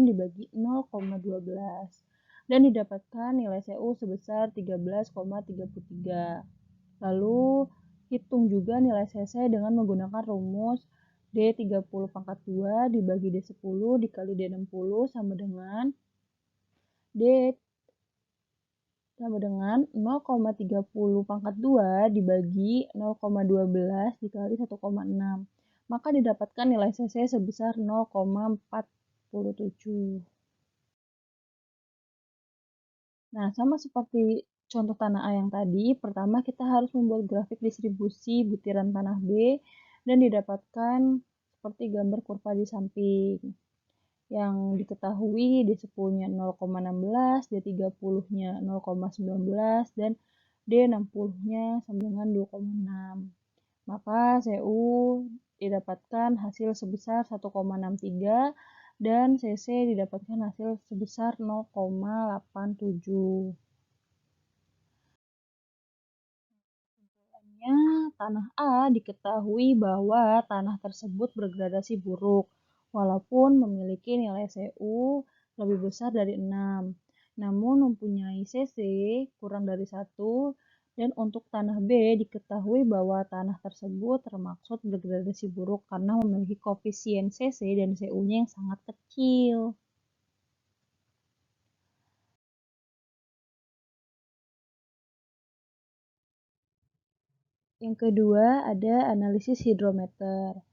dibagi 0,12. Dan didapatkan nilai CU sebesar 13,33. Lalu hitung juga nilai CC dengan menggunakan rumus D30 pangkat 2 dibagi D10 dikali D60 sama dengan D sama dengan 0,30 pangkat 2 dibagi 0,12 dikali 1,6. Maka didapatkan nilai CC sebesar 0,47. Nah, sama seperti contoh tanah A yang tadi, pertama kita harus membuat grafik distribusi butiran tanah B dan didapatkan seperti gambar kurva di samping. Yang diketahui D10-nya 0,16, D30-nya 0,19, dan D60-nya sama dengan 2,6. Maka CU didapatkan hasil sebesar 1,63 dan CC didapatkan hasil sebesar 0,87. Kesimpulannya, tanah A diketahui bahwa tanah tersebut bergradasi buruk, walaupun memiliki nilai CU lebih besar dari 6, namun mempunyai CC kurang dari 1, dan untuk tanah B diketahui bahwa tanah tersebut termaksud bergradasi buruk karena memiliki koefisien CC dan CU-nya yang sangat kecil. Yang kedua ada analisis hidrometer.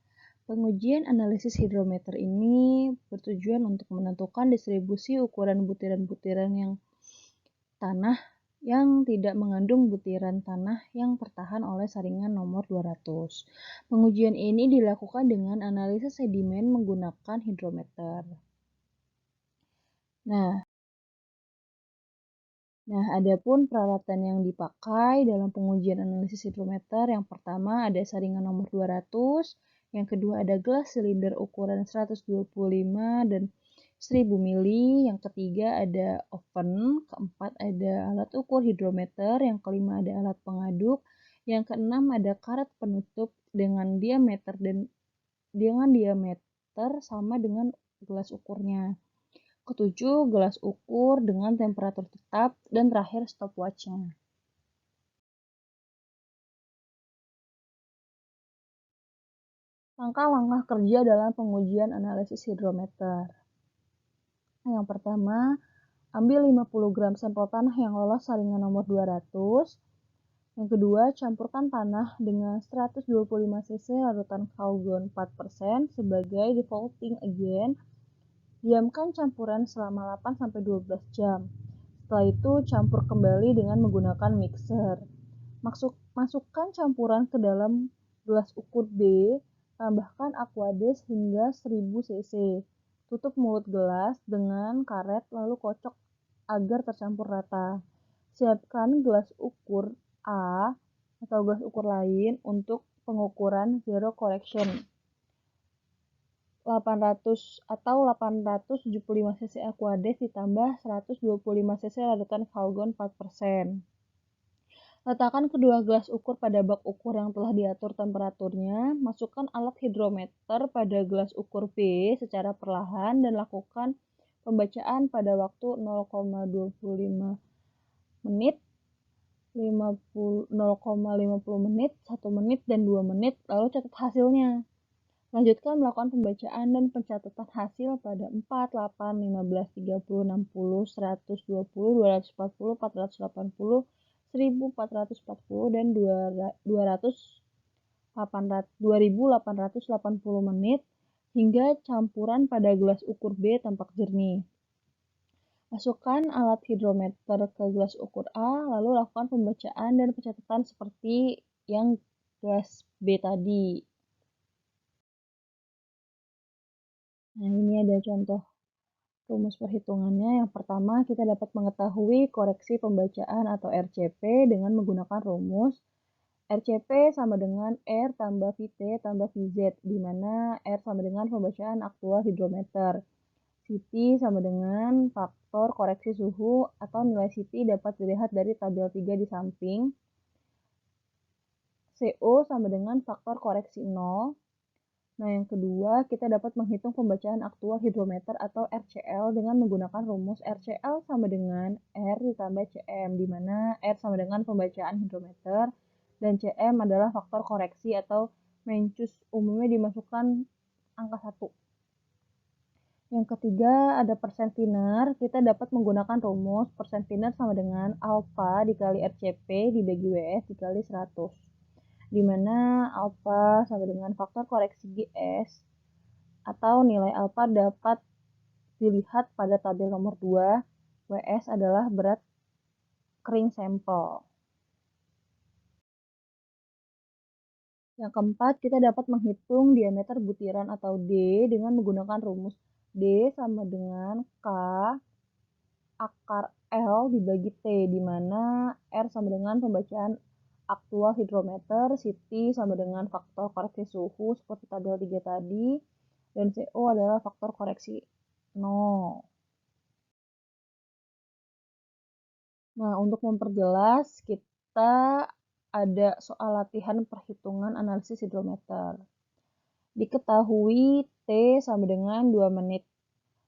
Pengujian analisis hidrometer ini bertujuan untuk menentukan distribusi ukuran butiran-butiran yang tanah yang tidak mengandung butiran tanah yang tertahan oleh saringan nomor 200. Pengujian ini dilakukan dengan analisis sedimen menggunakan hidrometer. Nah, adapun peralatan yang dipakai dalam pengujian analisis hidrometer, yang pertama ada saringan nomor 200, yang kedua ada gelas silinder ukuran 125 dan 1000 mili, yang ketiga ada oven, keempat ada alat ukur hidrometer, yang kelima ada alat pengaduk, yang keenam ada karet penutup dengan diameter sama dengan gelas ukurnya. Ketujuh, gelas ukur dengan temperatur tetap, dan terakhir stopwatch-nya. Langkah-langkah kerja dalam pengujian analisis hidrometer. Yang pertama, ambil 50 gram sampel tanah yang lolos saringan nomor 200. Yang kedua, campurkan tanah dengan 125 cc larutan Calgon 4% sebagai defaulting agent. Diamkan campuran selama 8-12 jam. Setelah itu, campur kembali dengan menggunakan mixer. Masukkan campuran ke dalam gelas ukur B, tambahkan Aquades hingga 1000 cc. Tutup mulut gelas dengan karet lalu kocok agar tercampur rata. Siapkan gelas ukur A atau gelas ukur lain untuk pengukuran zero correction 800 atau 875 cc Aquades ditambah 125 cc larutan Calgon 4%. Letakkan kedua gelas ukur pada bak ukur yang telah diatur temperaturnya. Masukkan alat hidrometer pada gelas ukur B secara perlahan dan lakukan pembacaan pada waktu 0,25 menit, 0,50 menit, 1 menit, dan 2 menit, lalu catat hasilnya. Lanjutkan melakukan pembacaan dan pencatatan hasil pada 4, 8, 15, 30, 60, 120, 240, 480, 1440, dan 2880 menit hingga campuran pada gelas ukur B tampak jernih. Masukkan alat hidrometer ke gelas ukur A, lalu lakukan pembacaan dan pencatatan seperti yang gelas B tadi. Nah, ini ada contoh rumus perhitungannya. Yang pertama, kita dapat mengetahui koreksi pembacaan atau RCP dengan menggunakan rumus RCP sama dengan R tambah VT tambah VZ, di mana R sama dengan pembacaan aktual hidrometer. CT sama dengan faktor koreksi suhu atau nilai CT dapat dilihat dari tabel 3 di samping. CO sama dengan faktor koreksi 0. Nah, yang kedua, kita dapat menghitung pembacaan aktual hidrometer atau RCL dengan menggunakan rumus RCL sama dengan R ditambah CM, di mana R sama dengan pembacaan hidrometer dan CM adalah faktor koreksi atau mencus, umumnya dimasukkan angka 1. Yang ketiga, ada persen thinner. Kita dapat menggunakan rumus persen thinner sama dengan alpha dikali RCP dibagi WS dikali 100. Di mana alpha sama dengan faktor koreksi GS atau nilai alpha dapat dilihat pada tabel nomor 2. WS adalah berat kering sampel. Yang keempat, kita dapat menghitung diameter butiran atau D dengan menggunakan rumus D sama dengan K akar L dibagi T, di mana R sama dengan pembacaan aktual hidrometer, CT sama dengan faktor koreksi suhu seperti tabel 3 tadi, dan CO adalah faktor koreksi 0. Nah, untuk memperjelas, kita ada soal latihan perhitungan analisis hidrometer. Diketahui T sama dengan 2 menit.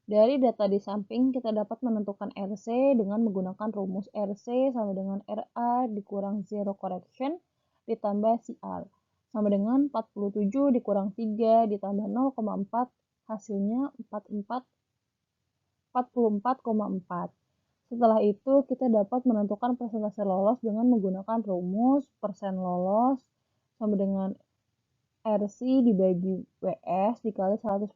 Dari data di samping, kita dapat menentukan RC dengan menggunakan rumus RC sama dengan RA dikurang zero correction ditambah CR. Sama dengan 47 dikurang 3 ditambah 0,4, hasilnya 44,4. Setelah itu, kita dapat menentukan persentase lolos dengan menggunakan rumus persen lolos sama dengan RC dibagi WS dikali 100%.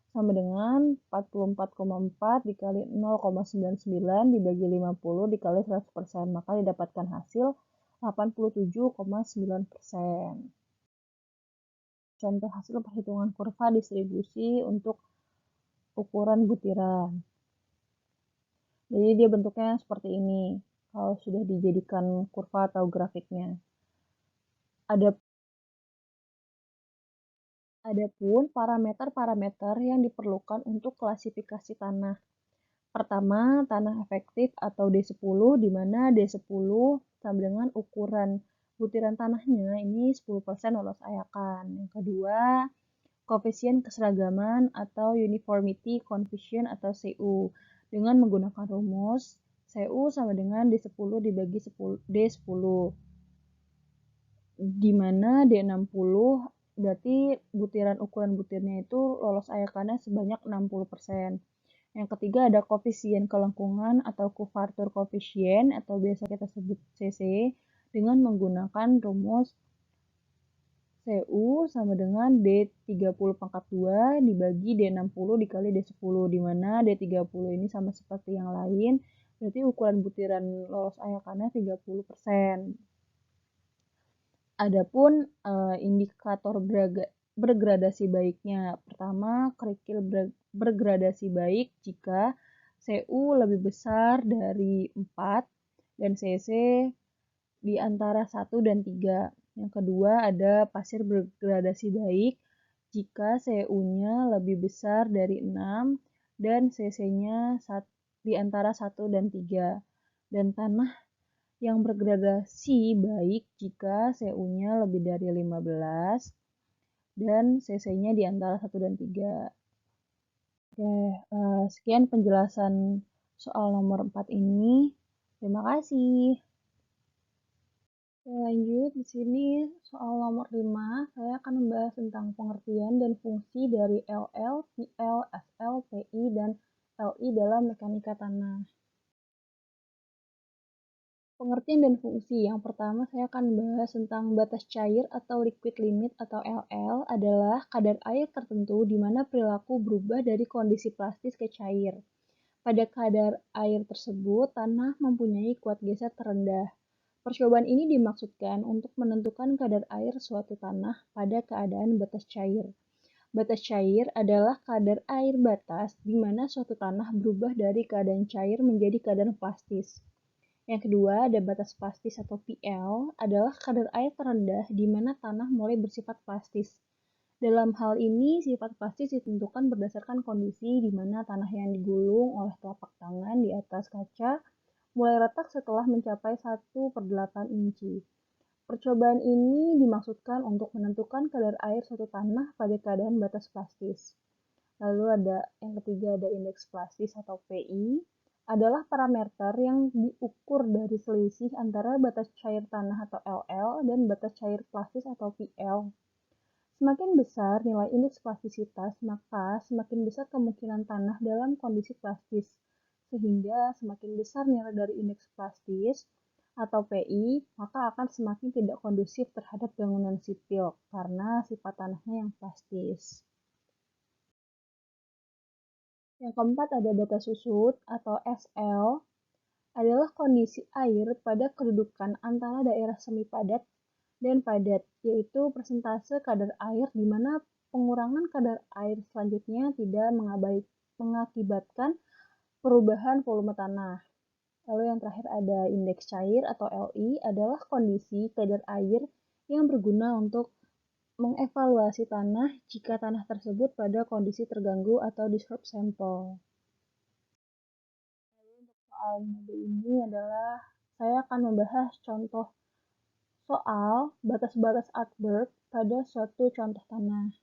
Sama dengan 44,4 dikali 0,99 dibagi 50 dikali 100%, maka didapatkan hasil 87,9%. Contoh hasil perhitungan kurva distribusi untuk ukuran butiran. Jadi dia bentuknya seperti ini kalau sudah dijadikan kurva atau grafiknya. Adapun parameter-parameter yang diperlukan untuk klasifikasi tanah. Pertama, tanah efektif atau D10, di mana D10 sama dengan ukuran butiran tanahnya ini 10% lolos ayakan. Yang kedua, koefisien keseragaman atau uniformity coefficient atau CU dengan menggunakan rumus CU sama dengan D10 dibagi D10, di mana D60 berarti ukuran butirnya itu lolos ayakannya sebanyak 60%. Yang ketiga ada koefisien kelengkungan atau Kuvatur koefisien atau biasa kita sebut CC dengan menggunakan rumus CU sama dengan D30 pangkat 2 dibagi D60 dikali D10, di mana D30 ini sama seperti yang lain, berarti ukuran butiran lolos ayakannya 30%. Adapun indikator bergradasi baiknya, pertama kerikil bergradasi baik jika CU lebih besar dari 4 dan CC di antara 1 dan 3. Yang kedua ada pasir bergradasi baik jika CU-nya lebih besar dari 6 dan CC-nya di antara 1 dan 3. Dan tanah yang bergradasi baik jika CU-nya lebih dari 15 dan CC-nya di antara 1 dan 3. Oke, sekian penjelasan soal nomor 4 ini. Terima kasih. Lanjut, di sini soal nomor 5, saya akan membahas tentang pengertian dan fungsi dari LL, PL, FL, PI, dan LI dalam mekanika tanah. Pengertian dan fungsi. Yang pertama, saya akan membahas tentang batas cair atau liquid limit atau LL adalah kadar air tertentu di mana perilaku berubah dari kondisi plastis ke cair. Pada kadar air tersebut, tanah mempunyai kuat geser terendah. Percobaan ini dimaksudkan untuk menentukan kadar air suatu tanah pada keadaan batas cair. Batas cair adalah kadar air batas di mana suatu tanah berubah dari keadaan cair menjadi keadaan plastis. Yang kedua, ada batas plastis atau PL, adalah kadar air terendah di mana tanah mulai bersifat plastis. Dalam hal ini, sifat plastis ditentukan berdasarkan kondisi di mana tanah yang digulung oleh telapak tangan di atas kaca mulai retak setelah mencapai 1/8 inci. Percobaan ini dimaksudkan untuk menentukan kadar air suatu tanah pada keadaan batas plastis. Lalu ada yang ketiga ada indeks plastis atau PI, adalah parameter yang diukur dari selisih antara batas cair tanah atau LL dan batas cair plastis atau PL. Semakin besar nilai indeks plastisitas, maka semakin besar kemungkinan tanah dalam kondisi plastis, sehingga semakin besar nilai dari indeks plastis atau PI, maka akan semakin tidak kondusif terhadap bangunan sipil karena sifat tanahnya yang plastis. Yang keempat ada batas susut atau SL, adalah kondisi air pada kedudukan antara daerah semi padat dan padat, yaitu persentase kadar air di mana pengurangan kadar air selanjutnya tidak mengakibatkan perubahan volume tanah. Lalu yang terakhir ada indeks cair atau LI, adalah kondisi kadar air yang berguna untuk mengevaluasi tanah jika tanah tersebut pada kondisi terganggu atau disrupt sample. Soal mode ini adalah saya akan membahas contoh soal batas-batas artwork pada suatu contoh tanah.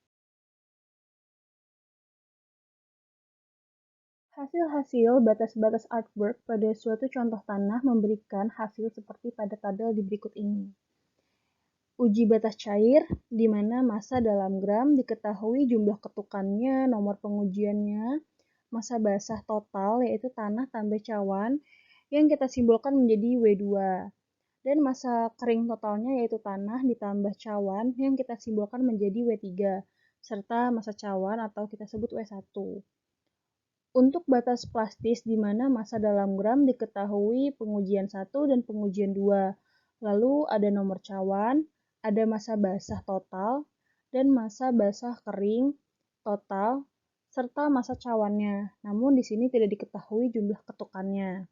Hasil-hasil batas-batas artwork pada suatu contoh tanah memberikan hasil seperti pada tabel di berikut ini. Uji batas cair, di mana massa dalam gram diketahui jumlah ketukannya, nomor pengujiannya, massa basah total yaitu tanah tambah cawan yang kita simbolkan menjadi W2, dan massa kering totalnya yaitu tanah ditambah cawan yang kita simbolkan menjadi W3, serta massa cawan atau kita sebut W1. Untuk batas plastis di mana massa dalam gram diketahui pengujian 1 dan pengujian 2. Lalu ada nomor cawan, ada massa basah total, dan massa basah kering total, serta massa cawannya. Namun di sini tidak diketahui jumlah ketukannya.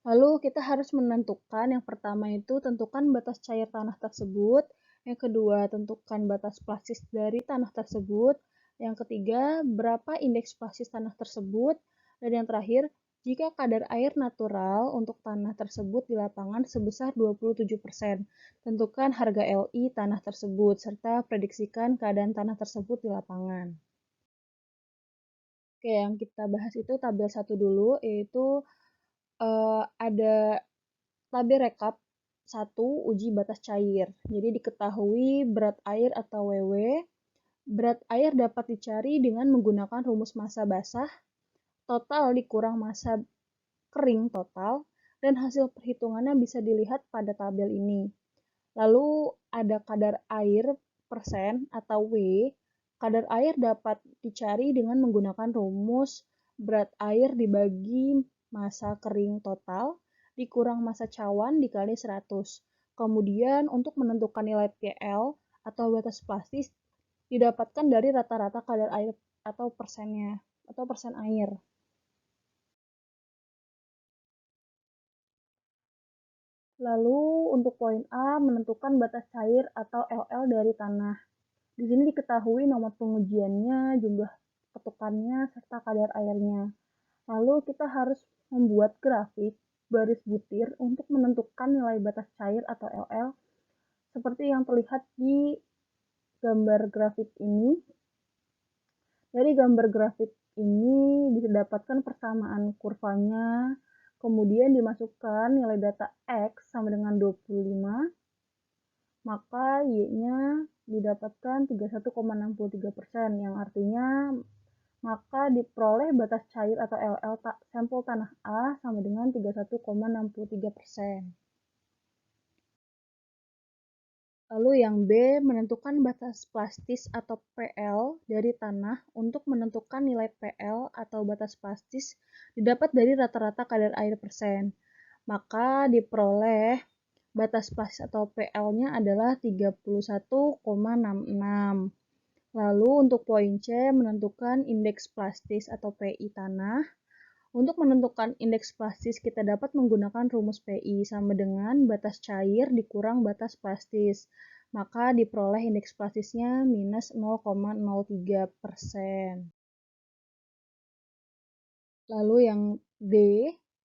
Lalu kita harus menentukan yang pertama itu tentukan batas cair tanah tersebut, yang kedua tentukan batas plastis dari tanah tersebut, yang ketiga berapa indeks plastis tanah tersebut, dan yang terakhir jika kadar air natural untuk tanah tersebut di lapangan sebesar 27%, tentukan harga LI tanah tersebut serta prediksikan keadaan tanah tersebut di lapangan. Oke, yang kita bahas itu tabel 1 dulu, yaitu ada tabel rekap 1 uji batas cair. Jadi diketahui berat air atau WW. Berat air dapat dicari dengan menggunakan rumus massa basah total dikurang masa kering total, dan hasil perhitungannya bisa dilihat pada tabel ini. Lalu ada kadar air persen atau W. Kadar air dapat dicari dengan menggunakan rumus berat air dibagi massa kering total dikurang massa cawan dikali 100. Kemudian untuk menentukan nilai PL atau batas plastis didapatkan dari rata-rata kadar air atau persennya atau persen air. Lalu untuk poin A, menentukan batas cair atau LL dari tanah. Di sini diketahui nomor pengujiannya, jumlah ketukannya, serta kadar airnya. Lalu kita harus membuat grafik baris butir untuk menentukan nilai batas cair atau LL seperti yang terlihat di gambar grafik ini. Dari gambar grafik ini didapatkan persamaan kurvanya, kemudian dimasukkan nilai data X sama dengan 25, maka Y-nya didapatkan 31,63%, yang artinya maka diperoleh batas cair atau LL sampel tanah A sama dengan 31,63%. Lalu yang B, menentukan batas plastis atau PL dari tanah. Untuk menentukan nilai PL atau batas plastis didapat dari rata-rata kadar air persen. Maka diperoleh batas plastis atau PL-nya adalah 31,66. Lalu untuk poin C, menentukan indeks plastis atau PI tanah. Untuk menentukan indeks plastis, kita dapat menggunakan rumus PI sama dengan batas cair dikurang batas plastis. Maka diperoleh indeks plastisnya minus 0,03%. Lalu yang D,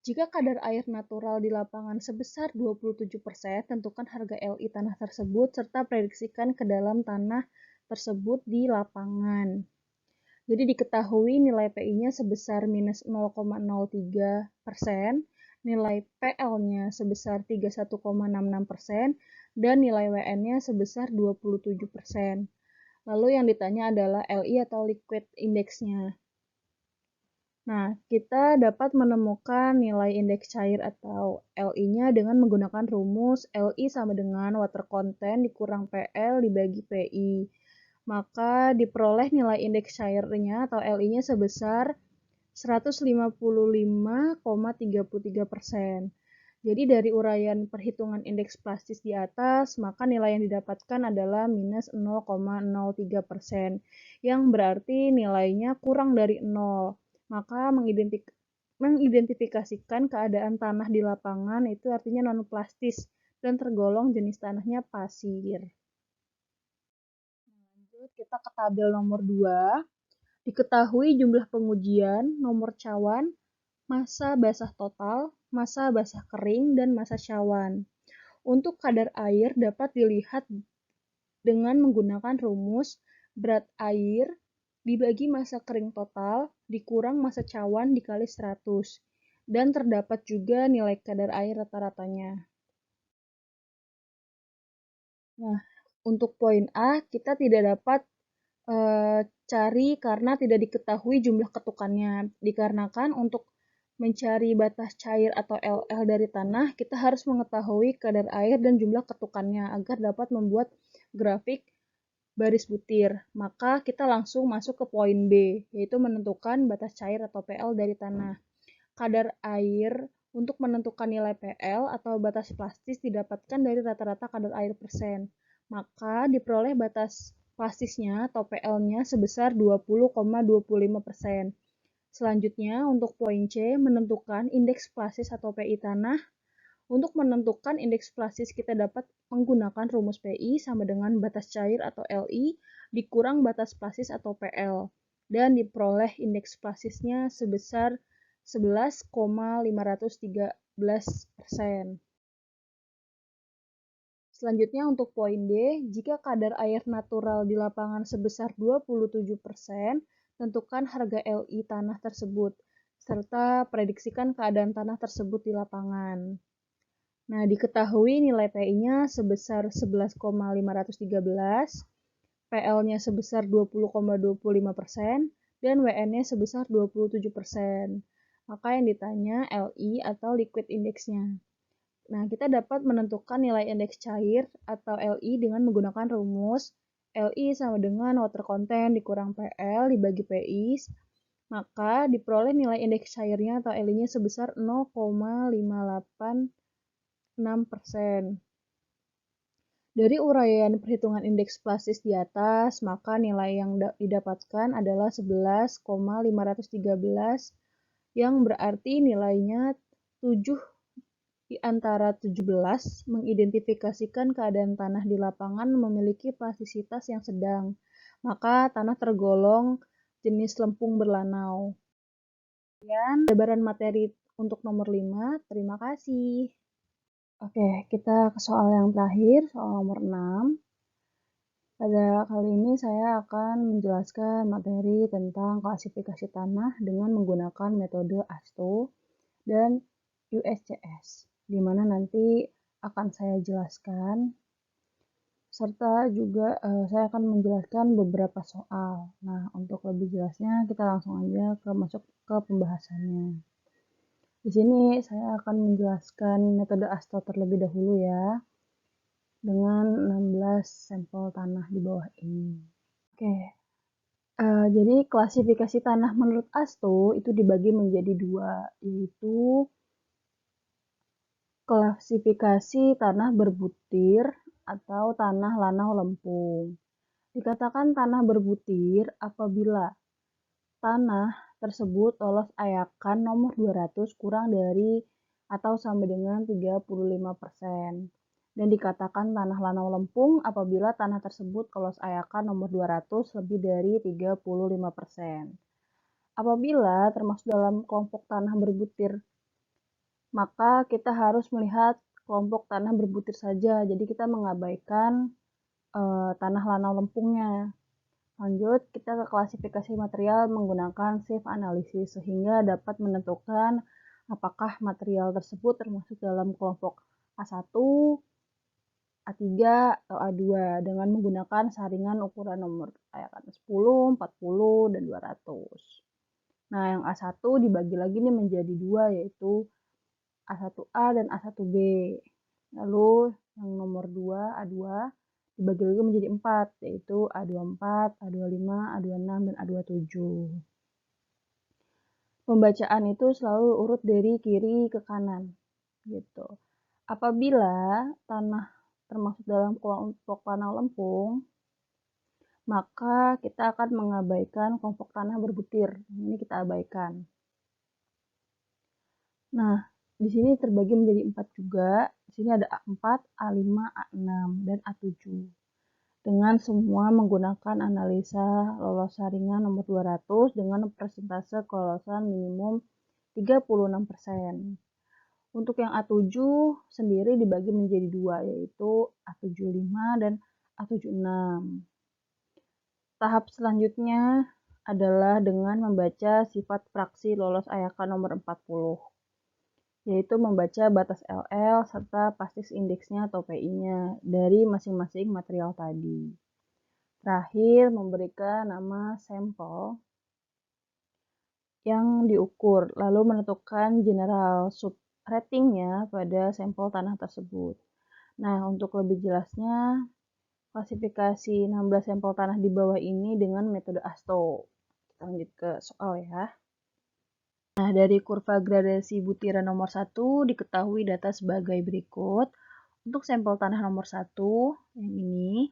jika kadar air natural di lapangan sebesar 27%, tentukan harga LI tanah tersebut serta prediksikan ke dalam tanah tersebut di lapangan. Jadi diketahui nilai PI-nya sebesar minus 0,03%, nilai PL-nya sebesar 31,66%, dan nilai WN-nya sebesar 27%. Lalu yang ditanya adalah LI atau liquid index-nya. Nah, kita dapat menemukan nilai indeks cair atau LI-nya dengan menggunakan rumus LI sama dengan water content dikurang PL dibagi PI. Maka diperoleh nilai indeks cairnya atau LI-nya sebesar 155,33%. Jadi dari uraian perhitungan indeks plastis di atas, maka nilai yang didapatkan adalah minus 0,03%, yang berarti nilainya kurang dari 0. Maka mengidentifikasikan keadaan tanah di lapangan itu artinya non-plastis dan tergolong jenis tanahnya pasir. Lanjut kita ke tabel nomor 2. Diketahui jumlah pengujian, nomor cawan, massa basah total, massa basah kering, dan massa cawan. Untuk kadar air dapat dilihat dengan menggunakan rumus berat air dibagi massa kering total dikurang massa cawan dikali 100. Dan terdapat juga nilai kadar air rata-ratanya. Nah, untuk poin A kita tidak dapat cari karena tidak diketahui jumlah ketukannya. Dikarenakan untuk mencari batas cair atau LL dari tanah, kita harus mengetahui kadar air dan jumlah ketukannya agar dapat membuat grafik baris butir. Maka kita langsung masuk ke poin B, yaitu menentukan batas cair atau PL dari tanah. Kadar air untuk menentukan nilai PL atau batas plastis didapatkan dari rata-rata kadar air persen. Maka diperoleh batas plastisnya atau PL-nya sebesar 20,25%. Selanjutnya untuk poin C, menentukan indeks plastis atau PI tanah. Untuk menentukan indeks plastis kita dapat menggunakan rumus PI sama dengan batas cair atau LI dikurang batas plastis atau PL. Dan diperoleh indeks plastisnya sebesar 11,513%. Selanjutnya untuk poin D, jika kadar air natural di lapangan sebesar 27%, tentukan harga LI tanah tersebut, serta prediksikan keadaan tanah tersebut di lapangan. Nah, diketahui nilai PI-nya sebesar 11,513, PL-nya sebesar 20,25%, dan WN-nya sebesar 27%. Maka yang ditanya LI atau liquid index-nya. Nah, kita dapat menentukan nilai indeks cair atau LI dengan menggunakan rumus LI sama dengan water content dikurang PL dibagi PI, maka diperoleh nilai indeks cairnya atau LI-nya sebesar 0,586%. Dari uraian perhitungan indeks plastis di atas, maka nilai yang didapatkan adalah 11,513 yang berarti nilainya 7 di antara 17 mengidentifikasikan keadaan tanah di lapangan memiliki plastisitas yang sedang, maka tanah tergolong jenis lempung berlanau. Sekian jabaran materi untuk nomor 5. Terima kasih. Oke, kita ke soal yang terakhir, soal nomor 6. Pada kali ini saya akan menjelaskan materi tentang klasifikasi tanah dengan menggunakan metode ASTO dan USCS, di mana nanti akan saya jelaskan, serta juga saya akan menjelaskan beberapa soal. Nah, untuk lebih jelasnya kita langsung aja masuk ke pembahasannya. Di sini saya akan menjelaskan metode ASTO terlebih dahulu ya, dengan 16 sampel tanah di bawah ini. Oke, jadi klasifikasi tanah menurut ASTO itu dibagi menjadi dua, yaitu klasifikasi tanah berbutir atau tanah lanau lempung. Dikatakan tanah berbutir apabila tanah tersebut lolos AYAKAN nomor 200 kurang dari atau sama dengan 35%. Dan dikatakan tanah lanau lempung apabila tanah tersebut lolos AYAKAN nomor 200 lebih dari 35%. Apabila termasuk dalam kelompok tanah berbutir, maka kita harus melihat kelompok tanah berbutir saja. Jadi kita mengabaikan tanah lanau lempungnya. Lanjut, kita ke klasifikasi material menggunakan SIF analisis sehingga dapat menentukan apakah material tersebut termasuk dalam kelompok A1, A3, atau A2 dengan menggunakan saringan ukuran nomor kayak 10, 40, dan 200. Nah, yang A1 dibagi lagi nih menjadi dua, yaitu A1A dan A1B. Lalu yang nomor 2, A2, dibagi lagi menjadi 4, yaitu A24, A25, A26, dan A27. Pembacaan itu selalu urut dari kiri ke kanan, gitu. Apabila tanah termasuk dalam kelompok tanah lempung, maka kita akan mengabaikan kelompok tanah berbutir. Ini kita abaikan. Nah, di sini terbagi menjadi 4 juga. Di sini ada A4, A5, A6, dan A7. Dengan semua menggunakan analisa lolos saringan nomor 200 dengan persentase kelolosan minimum 36%. Untuk yang A7 sendiri dibagi menjadi dua, yaitu A75 dan A76. Tahap selanjutnya adalah dengan membaca sifat fraksi lolos AYAKAN nomor 40. Yaitu membaca batas LL serta plastis indeksnya atau PI-nya dari masing-masing material tadi. Terakhir, memberikan nama sampel yang diukur, lalu menentukan general sub-ratingnya pada sampel tanah tersebut. Nah, untuk lebih jelasnya, klasifikasi 16 sampel tanah di bawah ini dengan metode ASTO. Kita lanjut ke soal ya. Nah, dari kurva gradasi butiran nomor 1 diketahui data sebagai berikut. Untuk sampel tanah nomor 1, yang ini,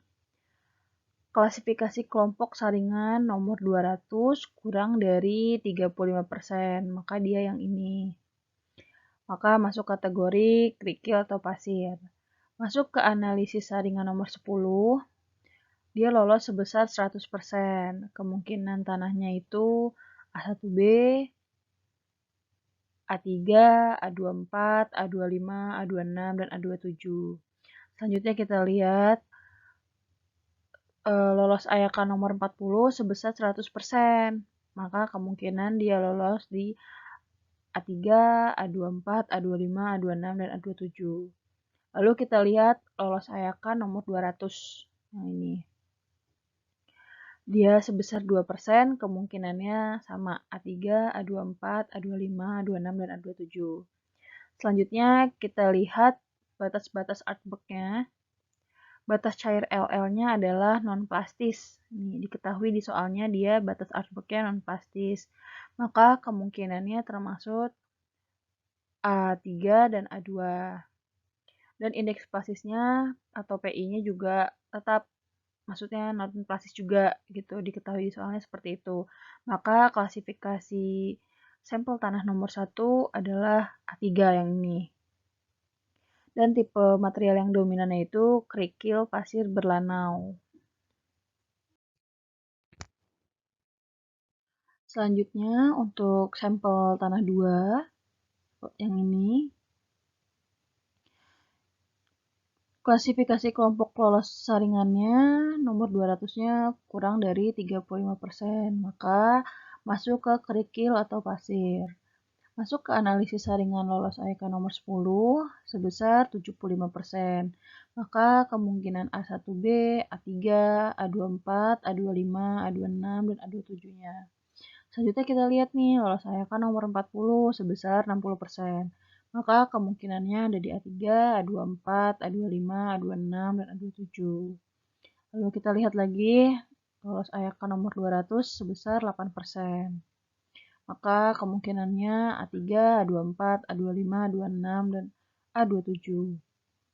klasifikasi kelompok saringan nomor 200 kurang dari 35%, maka dia yang ini. Maka masuk kategori kerikil atau pasir. Masuk ke analisis saringan nomor 10, dia lolos sebesar 100%. Kemungkinan tanahnya itu A1B, A3, A24, A25, A26, dan A27. Selanjutnya kita lihat lolos AYAKAN nomor 40 sebesar 100%. Maka kemungkinan dia lolos di A3, A24, A25, A26, dan A27. Lalu kita lihat lolos AYAKAN nomor 200. Yang ini. dia sebesar 2%, kemungkinannya sama A3, A24, A25, A26, dan A27. Selanjutnya kita lihat batas-batas artwork-nya. Batas cair LL-nya adalah non-plastis. Ini diketahui di soalnya dia batas artwork-nya non-plastis. Maka kemungkinannya termasuk A3 dan A2. Dan indeks plastisnya atau PI-nya juga tetap, maksudnya non-plastis juga gitu, diketahui soalnya seperti itu. Maka klasifikasi sampel tanah nomor 1 adalah A3 yang ini. Dan tipe material yang dominannya itu kerikil pasir berlanau. Selanjutnya untuk sampel tanah 2 yang ini, klasifikasi kelompok lolos saringannya nomor 200-nya kurang dari 35%, maka masuk ke kerikil atau pasir. Masuk ke analisis saringan lolos AEK nomor 10 sebesar 75%, maka kemungkinan A1B, A3, A24, A25, A26, dan A27-nya. Selanjutnya kita lihat nih, lolos AEK nomor 40 sebesar 60%. Maka kemungkinannya ada di A3, A24, A25, A26, dan A27. Lalu kita lihat lagi, lolos AEK nomor 200 sebesar 8%. Maka kemungkinannya A3, A24, A25, A26, dan A27.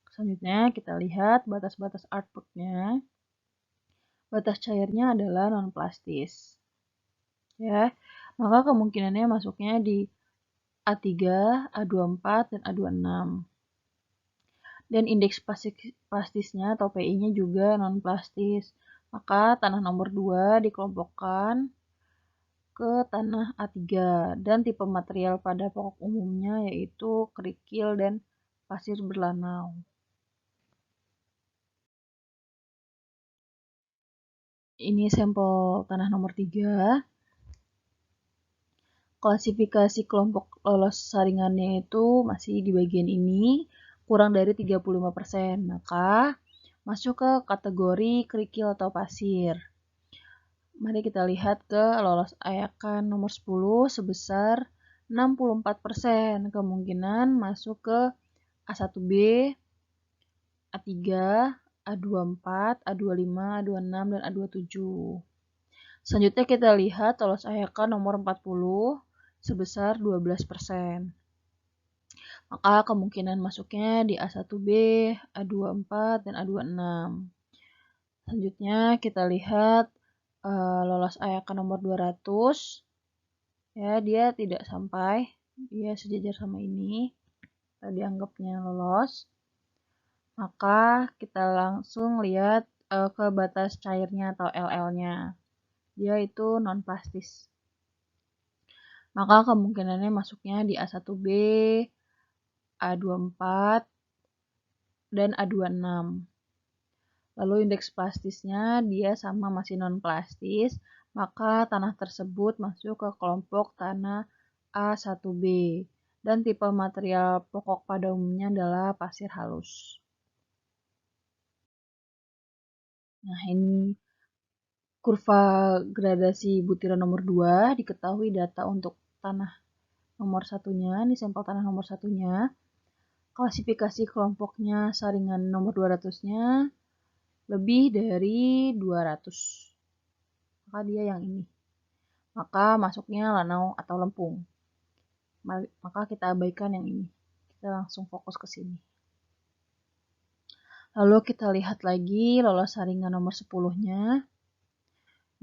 Selanjutnya kita lihat batas-batas artwork-nya. Batas cairnya adalah non-plastis. Ya, maka kemungkinannya masuknya di A3, A24, dan A26. Dan indeks plastisnya atau PI-nya juga non-plastis. Maka tanah nomor 2 dikelompokkan ke tanah A3 dan tipe material pada pokok umumnya yaitu kerikil dan pasir berlanau. Ini sampel tanah nomor 3. Klasifikasi kelompok lolos saringannya itu masih di bagian ini, kurang dari 35%, maka masuk ke kategori kerikil atau pasir. Mari kita lihat ke lolos AEK nomor 10 sebesar 64%, kemungkinan masuk ke A1B, A3, A24, A25, A26, dan A27. Selanjutnya kita lihat lolos AEK nomor 40 sebesar 12%. Maka kemungkinan masuknya di A1B, A24, dan A26. Selanjutnya kita lihat lolos AEK nomor 200. Ya, dia tidak sampai, dia sejajar sama ini. Kita dianggapnya lolos. Maka kita langsung lihat ke batas cairnya atau LL-nya. Dia itu non-plastis. Maka kemungkinannya masuknya di A1B, A24, dan A26. Lalu indeks plastisnya dia sama masih non-plastis, maka tanah tersebut masuk ke kelompok tanah A1B. Dan tipe material pokok pada umumnya adalah pasir halus. Nah, ini kurva gradasi butiran nomor 2, diketahui data untuk tanah nomor satunya, ini sampel tanah nomor satunya. Klasifikasi kelompoknya saringan nomor 200-nya lebih dari 200. Maka dia yang ini. Maka masuknya lanau atau lempung. Maka kita abaikan yang ini. Kita langsung fokus ke sini. Lalu kita lihat lagi lolos saringan nomor 10-nya.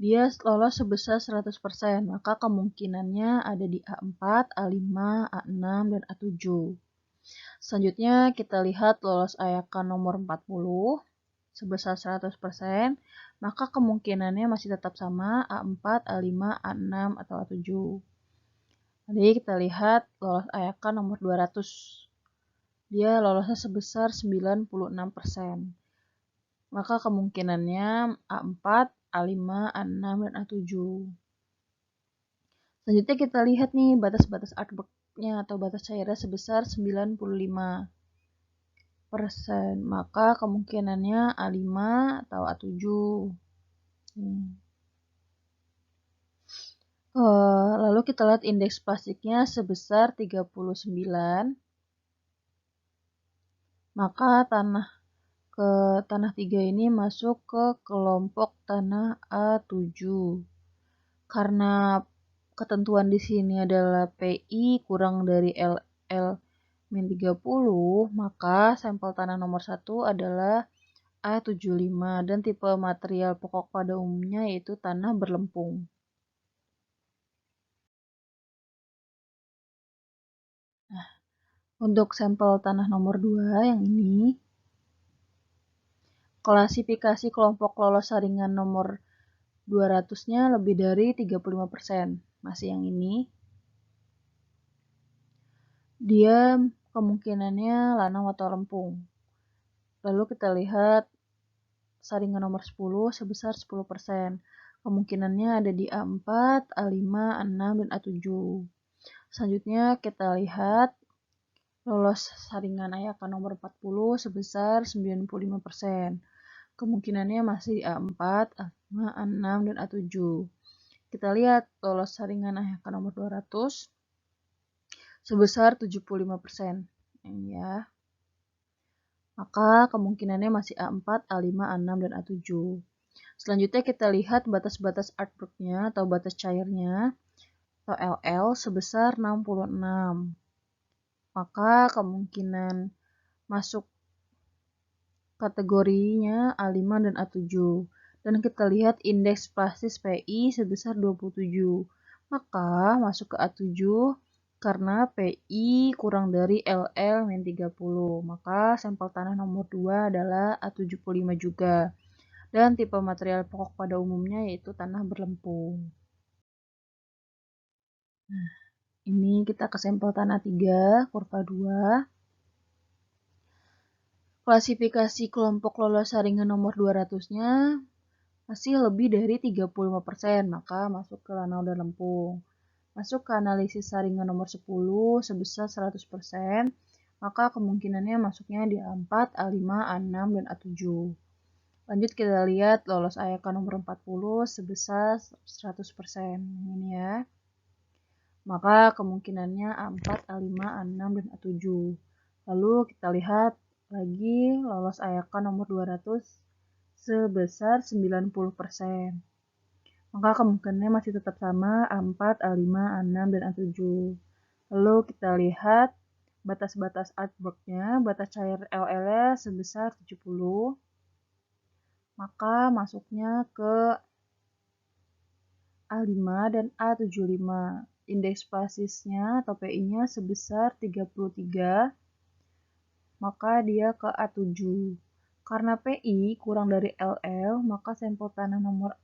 Dia lolos sebesar 100%, maka kemungkinannya ada di A4, A5, A6, dan A7. Selanjutnya kita lihat lolos AEK nomor 40 sebesar 100%, maka kemungkinannya masih tetap sama A4, A5, A6, atau A7. Jadi kita lihat lolos AEK nomor 200. Dia lolosnya sebesar 96%. Maka kemungkinannya A4, A5, A6, dan A7. Selanjutnya kita lihat nih batas-batas artwork-nya atau batas cairnya sebesar 95%. Maka kemungkinannya A5 atau A7. Lalu kita lihat indeks plastiknya sebesar 39, maka tanah 3 ini masuk ke kelompok tanah A7. Karena ketentuan di sini adalah PI kurang dari LL min 30, maka sampel tanah nomor 1 adalah A75 dan tipe material pokok pada umumnya yaitu tanah berlempung. Nah, untuk sampel tanah nomor 2 yang ini, klasifikasi kelompok lolos saringan nomor 200-nya lebih dari 35%. Masih yang ini. Dia kemungkinannya lanang atau lempung. Lalu kita lihat saringan nomor 10 sebesar 10%. Kemungkinannya ada di A4, A5, A6, dan A7. Selanjutnya kita lihat lolos saringan ayakan nomor 40 sebesar 95%. Kemungkinannya masih di A4, A5, A6, dan A7. Kita lihat lolos saringan ayakan nomor 200 sebesar 75%. Ini ya. Maka kemungkinannya masih A4, A5, A6, dan A7. Selanjutnya kita lihat batas-batas artwork-nya atau batas cairnya atau LL sebesar 66. Maka kemungkinan masuk kategorinya A5 dan A7. Dan kita lihat indeks plastis PI sebesar 27. Maka masuk ke A7 karena PI kurang dari LL min 30. Maka sampel tanah nomor 2 adalah A75 juga. Dan tipe material pokok pada umumnya yaitu tanah berlempung. Nah, ini kita ke sampel tanah 3, kurva 2. Klasifikasi kelompok lolos saringan nomor 200-nya masih lebih dari 35%, maka masuk ke lanau dan lempung. Masuk ke analisis saringan nomor 10 sebesar 100%, maka kemungkinannya masuknya di A4, A5, A6, dan A7. Lanjut kita lihat lolos ayakan nomor 40 sebesar 100%. Ini ya. Maka kemungkinannya A4, A5, A6, dan A7. Lalu kita lihat lagi lolos ayakan nomor 200 sebesar 90%. Maka kemungkinannya masih tetap sama A4, A5, A6, dan A7. Lalu kita lihat batas-batas artwork-nya, batas cair LL sebesar 70. Maka masuknya ke A5 dan A75. Indeks plastisnya atau PI-nya sebesar 33, maka dia ke A7. Karena PI kurang dari LL, maka sampel tanah nomor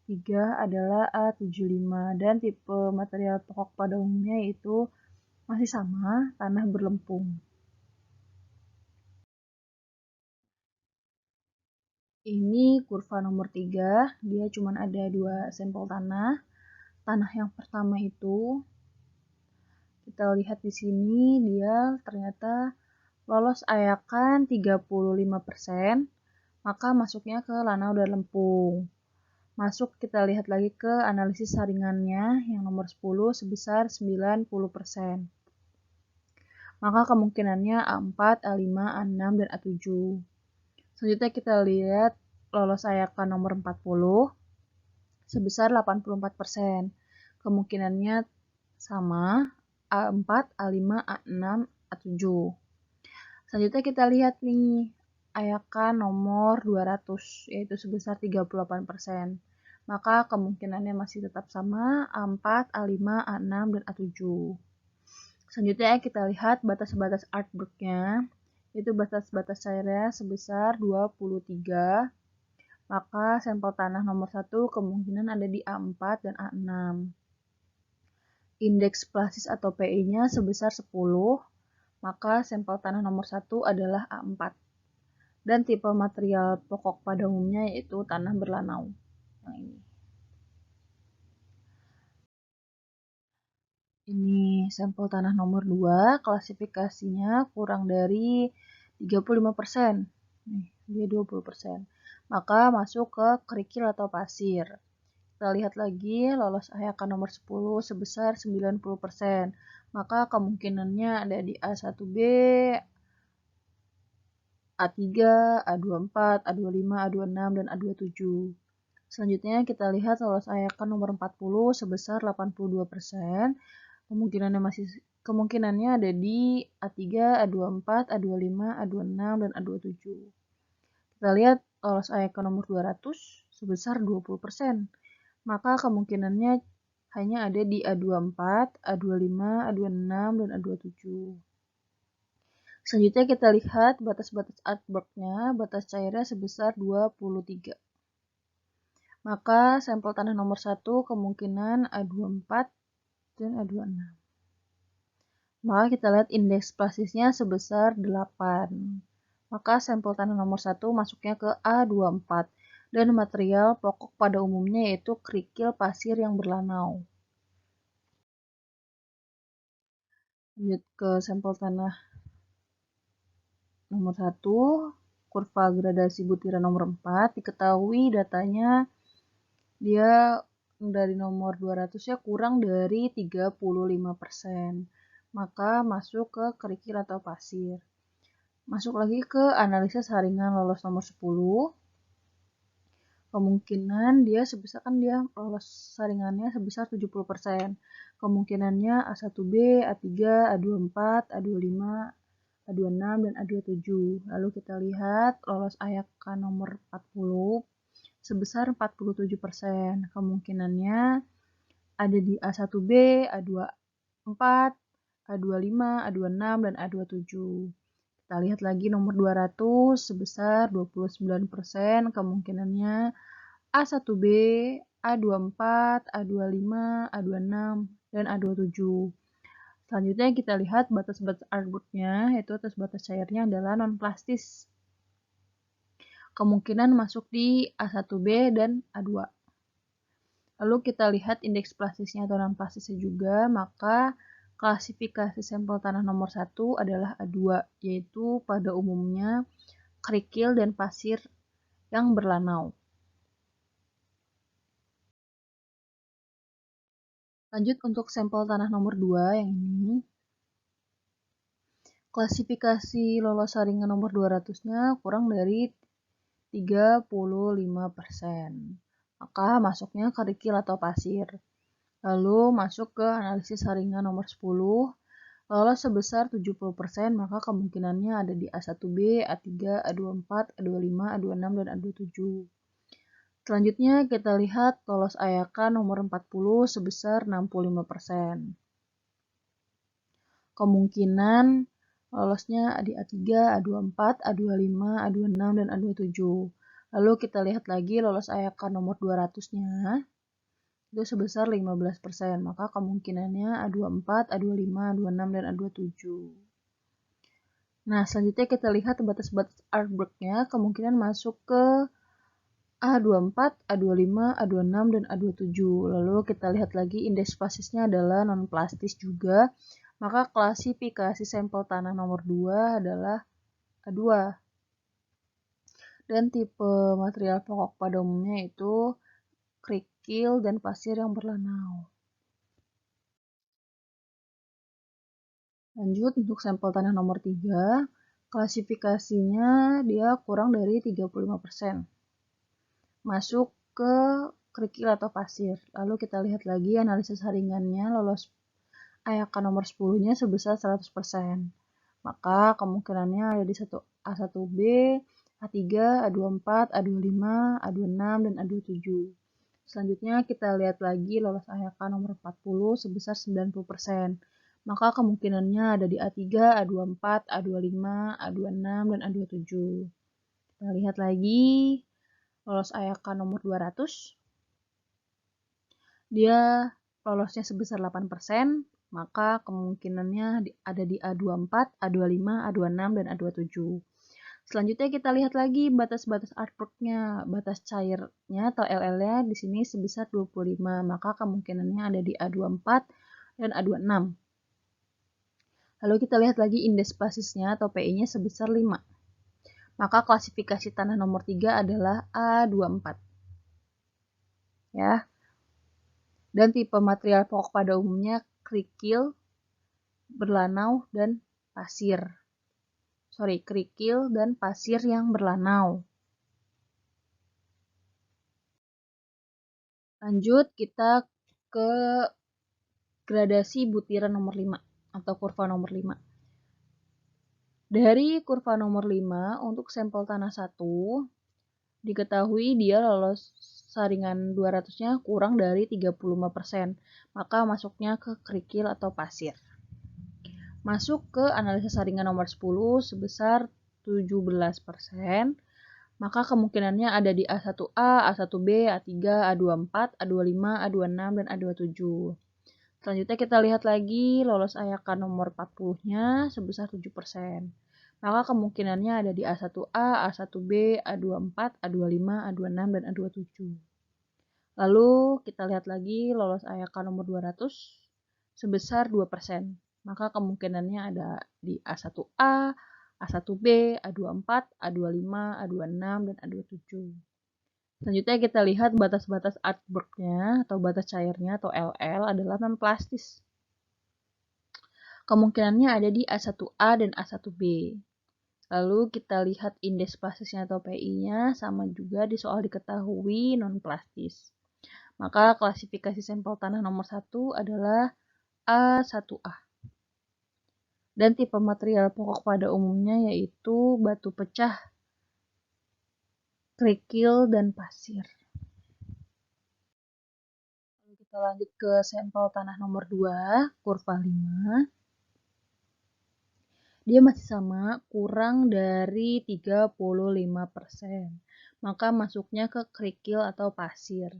3 adalah A75 dan tipe material pokok pada umumnya yaitu masih sama, tanah berlempung. Ini kurva nomor 3, dia cuma ada 2 sampel tanah. Tanah yang pertama itu kita lihat di sini dia ternyata lolos ayakan 35%, maka masuknya ke lanau dan lempung. Masuk kita lihat lagi ke analisis saringannya yang nomor 10 sebesar 90%. Maka kemungkinannya A4, A5, A6, dan A7. Selanjutnya kita lihat lolos ayakan nomor 40 sebesar 84%. Kemungkinannya sama A4, A5, A6, A7. Selanjutnya kita lihat nih ayakan nomor 200 yaitu sebesar 38%. Maka kemungkinannya masih tetap sama A4, A5, A6, dan A7. Selanjutnya kita lihat batas-batas artwork-nya yaitu batas-batas cairnya sebesar 23. Maka sampel tanah nomor 1 kemungkinan ada di A4 dan A6. Indeks plastis atau PI-nya sebesar 10, maka sampel tanah nomor 1 adalah A4. Dan tipe material pokok pada umumnya yaitu tanah berlanau. Nah, ini sampel tanah nomor 2, klasifikasinya kurang dari 35%. Nih, dia 20%. Maka masuk ke kerikil atau pasir. Kita lihat lagi lolos AYAKA nomor 10 sebesar 90%. Maka kemungkinannya ada di A1B, A3, A24, A25, A26, dan A27. Selanjutnya kita lihat lolos AYAKA nomor 40 sebesar 82%. Kemungkinannya ada di A3, A24, A25, A26, dan A27. Kita lihat lolos AYAKA nomor 200 sebesar 20%. Maka kemungkinannya hanya ada di A24, A25, A26, dan A27. Selanjutnya kita lihat batas-batas artwork-nya, batas cairnya sebesar 23. Maka sampel tanah nomor 1 kemungkinan A24 dan A26. Maka kita lihat indeks plastisnya sebesar 8. Maka sampel tanah nomor 1 masuknya ke A24. Dan material pokok pada umumnya yaitu kerikil pasir yang berlanau. Lanjut ke sampel tanah nomor 1, kurva gradasi butiran nomor 4, diketahui datanya dia dari nomor 200 ya kurang dari 35%. Maka masuk ke kerikil atau pasir. Masuk lagi ke analisis saringan lolos nomor 10. Kemungkinan dia sebesar kan dia lolos saringannya sebesar 70%. Kemungkinannya A1B, A3, A24, A25, A26, dan A27. Lalu kita lihat lolos AYAKA nomor 40 sebesar 47%. Kemungkinannya ada di A1B, A24, A25, A26, dan A27. Kita lihat lagi nomor 200 sebesar 29%, kemungkinannya A1B, A24, A25, A26, dan A27. Selanjutnya kita lihat batas-batas artwork-nya, yaitu batas cairnya adalah non-plastis. Kemungkinan masuk di A1B dan A2. Lalu kita lihat indeks plastisnya atau non-plastisnya juga, maka klasifikasi sampel tanah nomor 1 adalah A2, yaitu pada umumnya kerikil dan pasir yang berlanau. Lanjut untuk sampel tanah nomor 2 yang ini. Klasifikasi lolos saringan nomor 200-nya kurang dari 35%. Maka masuknya kerikil atau pasir. Lalu masuk ke analisis saringan nomor 10. Lolos sebesar 70%, maka kemungkinannya ada di A1B, A3, A24, A25, A26, dan A27. Selanjutnya kita lihat lolos AYAKA nomor 40 sebesar 65%. Kemungkinan lolosnya di A3, A24, A25, A26, dan A27. Lalu kita lihat lagi lolos AYAKA nomor 200-nya itu sebesar 15%, maka kemungkinannya A24, A25, A26, dan A27. Nah, selanjutnya kita lihat batas-batas artwork-nya kemungkinan masuk ke A24, A25, A26, dan A27. Lalu kita lihat lagi indeks plastisnya adalah non-plastis juga, maka klasifikasi sampel tanah nomor 2 adalah A2. Dan tipe material pokok pada umumnya itu kerikil dan pasir yang berlanau. Lanjut untuk sampel tanah nomor 3, klasifikasinya dia kurang dari 35%. Masuk ke kerikil atau pasir. Lalu kita lihat lagi analisis saringannya lolos AYAKA nomor 10-nya sebesar 100%. Maka kemungkinannya ada di A1B, A3, A24, A25, A26, dan A27. Selanjutnya kita lihat lagi lolos AYAKA nomor 40 sebesar 90%. Maka kemungkinannya ada di A3, A24, A25, A26, dan A27. Kita lihat lagi lolos AYAKA nomor 200. Dia lolosnya sebesar 8%, maka kemungkinannya ada di A24, A25, A26, dan A27. Selanjutnya kita lihat lagi batas-batas artwork-nya. Batas cairnya atau LL-nya di sini sebesar 25, maka kemungkinannya ada di A24 dan A26. Lalu kita lihat lagi indeks plastisnya atau PI-nya sebesar 5. Maka klasifikasi tanah nomor 3 adalah A24. Ya. Dan tipe material pokok pada umumnya kerikil, berlanau, dan pasir. Kerikil dan pasir yang berlanau. Lanjut kita ke gradasi butiran nomor 5 atau kurva nomor 5. Dari kurva nomor 5 untuk sampel tanah 1 diketahui dia lolos saringan 200-nya kurang dari 35%, maka masuknya ke kerikil atau pasir. Masuk ke analisa saringan nomor 10 sebesar 17%, maka kemungkinannya ada di A1A, A1B, A3, A24, A25, A26, dan A27. Selanjutnya kita lihat lagi lolos ayakan nomor 40-nya sebesar 7%. Maka kemungkinannya ada di A1A, A1B, A24, A25, A26, dan A27. Lalu kita lihat lagi lolos ayakan nomor 200 sebesar 2%. Maka kemungkinannya ada di A1A, A1B, A24, A25, A26, dan A27. Selanjutnya kita lihat batas-batas artwork-nya atau batas cairnya atau LL adalah non-plastis. Kemungkinannya ada di A1A dan A1B. Lalu kita lihat indeks plastisnya atau PI-nya sama juga di soal diketahui non-plastis. Maka klasifikasi sampel tanah nomor 1 adalah A1A. Dan tipe material pokok pada umumnya yaitu batu pecah, kerikil, dan pasir. Lalu kita lanjut ke sampel tanah nomor 2, kurva 5. Dia masih sama, kurang dari 35%. Maka masuknya ke kerikil atau pasir.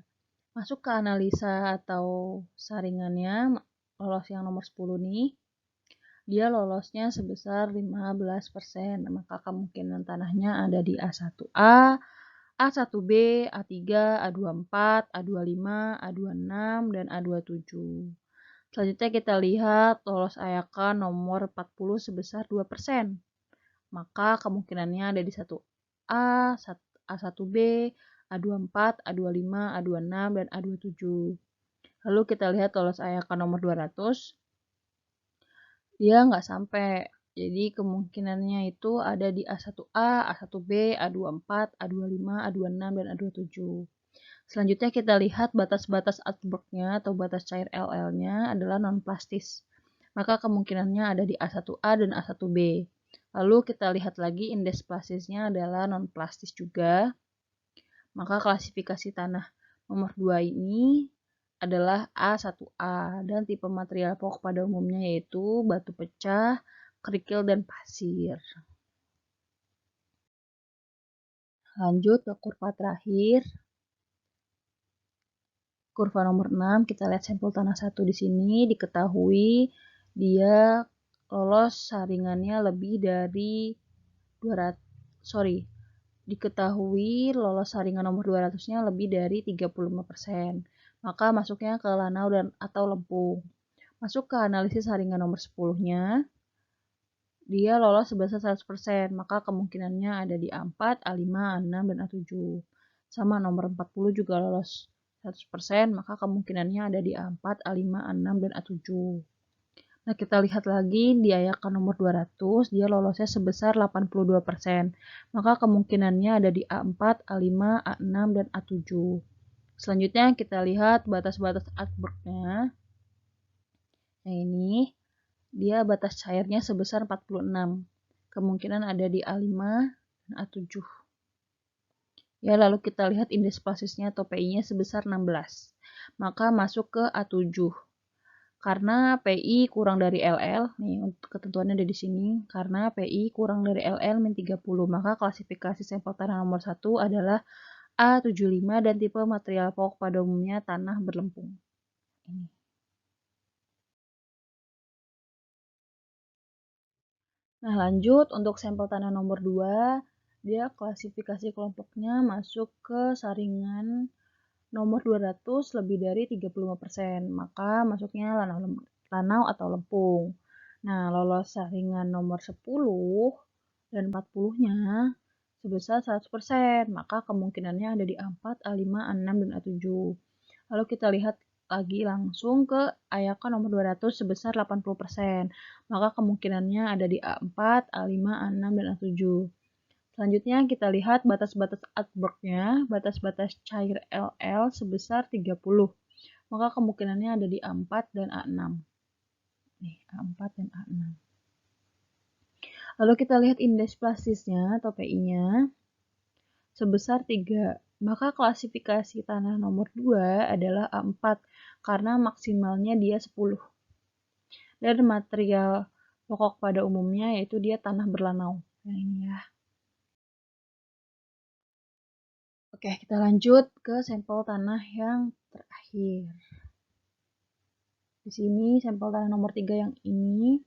Masuk ke analisa atau saringannya, lolos yang nomor 10 nih. Dia lolosnya sebesar 15%. Maka kemungkinan tanahnya ada di A1A, A1B, A3, A24, A25, A26, dan A27. Selanjutnya kita lihat lolos ayakan nomor 40 sebesar 2%. Maka kemungkinannya ada di 1A, A1B, A24, A25, A26, dan A27. Lalu kita lihat lolos ayakan nomor 200. Dia nggak sampai. Jadi kemungkinannya itu ada di A1A, A1B, A24, A25, A26, dan A27. Selanjutnya kita lihat batas-batas artwork-nya atau batas cair LL-nya adalah non-plastis. Maka kemungkinannya ada di A1A dan A1B. Lalu kita lihat lagi indeks plastisnya adalah non-plastis juga. Maka klasifikasi tanah nomor 2 ini adalah A1A dan tipe material pokok pada umumnya yaitu batu pecah, kerikil, dan pasir. Lanjut ke kurva terakhir. Kurva nomor 6, kita lihat sampel tanah 1 di sini, diketahui dia lolos saringannya lebih dari 200, diketahui lolos saringan nomor 200-nya lebih dari 35%. Maka masuknya ke lanau dan atau lempung. Masuk ke analisis saringan nomor 10-nya, dia lolos sebesar 100%, maka kemungkinannya ada di A4, A5, A6, dan A7. Sama nomor 40 juga lolos 100%, maka kemungkinannya ada di A4, A5, A6, dan A7. Nah, kita lihat lagi di ayakan nomor 200, dia lolosnya sebesar 82%. Maka kemungkinannya ada di A4, A5, A6, dan A7. Selanjutnya kita lihat batas-batas artwork-nya. Nah, ini dia batas cairnya sebesar 46. Kemungkinan ada di A5 dan A7. Ya, lalu kita lihat indeks plastisnya atau PI-nya sebesar 16. Maka masuk ke A7. Karena PI kurang dari LL, nih untuk ketentuannya ada di sini, karena PI kurang dari LL min 30, maka klasifikasi sampel tanah nomor 1 adalah A75 dan tipe material pokok pada umumnya tanah berlempung. Ini. Nah, lanjut untuk sampel tanah nomor 2, dia klasifikasi kelompoknya masuk ke saringan nomor 200 lebih dari 35%, maka masuknya lanau atau lempung. Nah, lolos saringan nomor 10 dan 40-nya sebesar 100%, maka kemungkinannya ada di A4, A5, A6, dan A7. Lalu kita lihat lagi langsung ke ayakan nomor 200 sebesar 80%. Maka kemungkinannya ada di A4, A5, A6, dan A7. Selanjutnya kita lihat batas-batas artwork-nya, batas-batas cair LL sebesar 30. Maka kemungkinannya ada di A4 dan A6. Nih, A4 dan A6. Lalu kita lihat indeks plastisnya atau PI-nya sebesar 3. Maka klasifikasi tanah nomor 2 adalah A4 karena maksimalnya dia 10. Dan material pokok pada umumnya yaitu dia tanah berlanau. Yang ini ya. Oke, kita lanjut ke sampel tanah yang terakhir. Di sini sampel tanah nomor 3 yang ini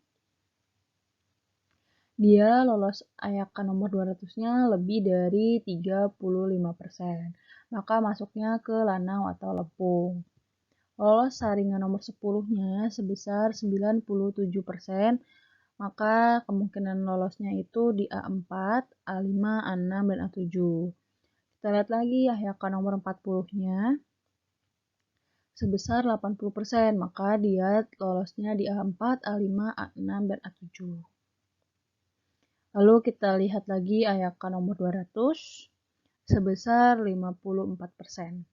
dia lolos ayakan nomor 200-nya lebih dari 35%. Maka masuknya ke lanau atau lepung. Lolos saringan nomor 10-nya sebesar 97%, maka kemungkinan lolosnya itu di A4, A5, A6, dan A7. Kita lihat lagi ayakan nomor 40-nya sebesar 80%, maka dia lolosnya di A4, A5, A6, dan A7. Lalu kita lihat lagi ayakan nomor 200 sebesar 54%.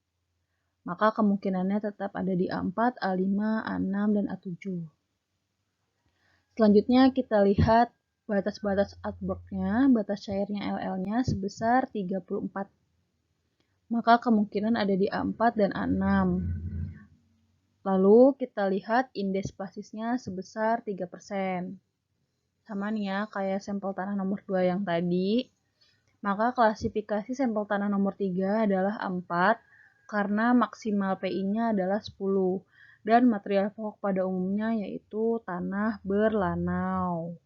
Maka kemungkinannya tetap ada di A4, A5, A6, dan A7. Selanjutnya kita lihat batas-batas artwork-nya, batas cairnya LL-nya sebesar 34. Maka kemungkinan ada di A4 dan A6. Lalu kita lihat indeks plastisnya sebesar 3%. Sama nih ya, kayak sampel tanah nomor 2 yang tadi. Maka klasifikasi sampel tanah nomor 3 adalah A4 karena maksimal PI-nya adalah 10. Dan material pokok pada umumnya yaitu tanah berlanau.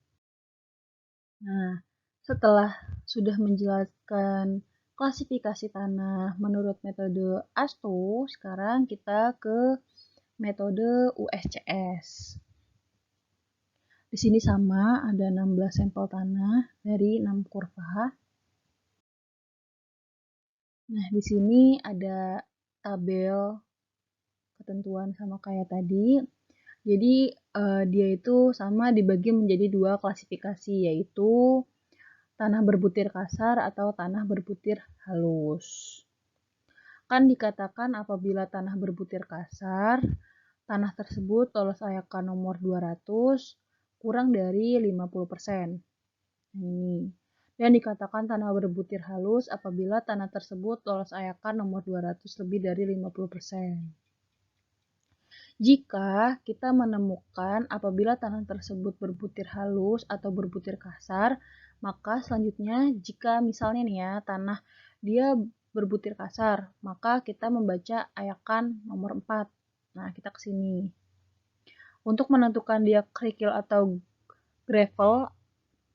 Nah, setelah sudah menjelaskan klasifikasi tanah menurut metode ASTO, sekarang kita ke metode USCS. Di sini sama, ada 16 sampel tanah dari 6 kurva. Nah, di sini ada tabel ketentuan sama kayak tadi. Jadi, dia itu sama dibagi menjadi 2 klasifikasi, yaitu tanah berbutir kasar atau tanah berbutir halus. Kan dikatakan apabila tanah berbutir kasar, tanah tersebut lolos ayakan nomor 200 kurang dari 50%. Ini. Dan dikatakan tanah berbutir halus apabila tanah tersebut lolos ayakan nomor 200 lebih dari 50%. Jika kita menemukan apabila tanah tersebut berbutir halus atau berbutir kasar, maka selanjutnya jika misalnya nih ya, tanah dia berbutir kasar, maka kita membaca ayakan nomor 4. Nah, kita ke sini. Untuk menentukan dia kerikil atau gravel,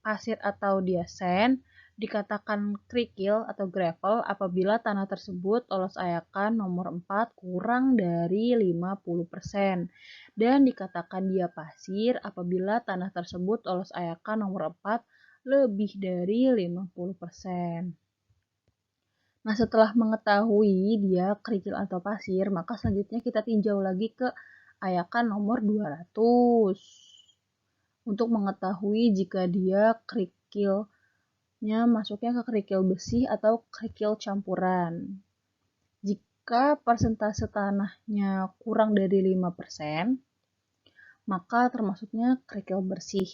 pasir atau dia sand, dikatakan kerikil atau gravel apabila tanah tersebut lolos ayakan nomor 4 kurang dari 50%. Dan dikatakan dia pasir apabila tanah tersebut lolos ayakan nomor 4 lebih dari 50%. Nah, setelah mengetahui dia kerikil atau pasir, maka selanjutnya kita tinjau lagi ke ayakan nomor 200. Untuk mengetahui jika dia kerikilnya masuknya ke kerikil besi atau kerikil campuran. Jika persentase tanahnya kurang dari 5%, maka termasuknya kerikil bersih.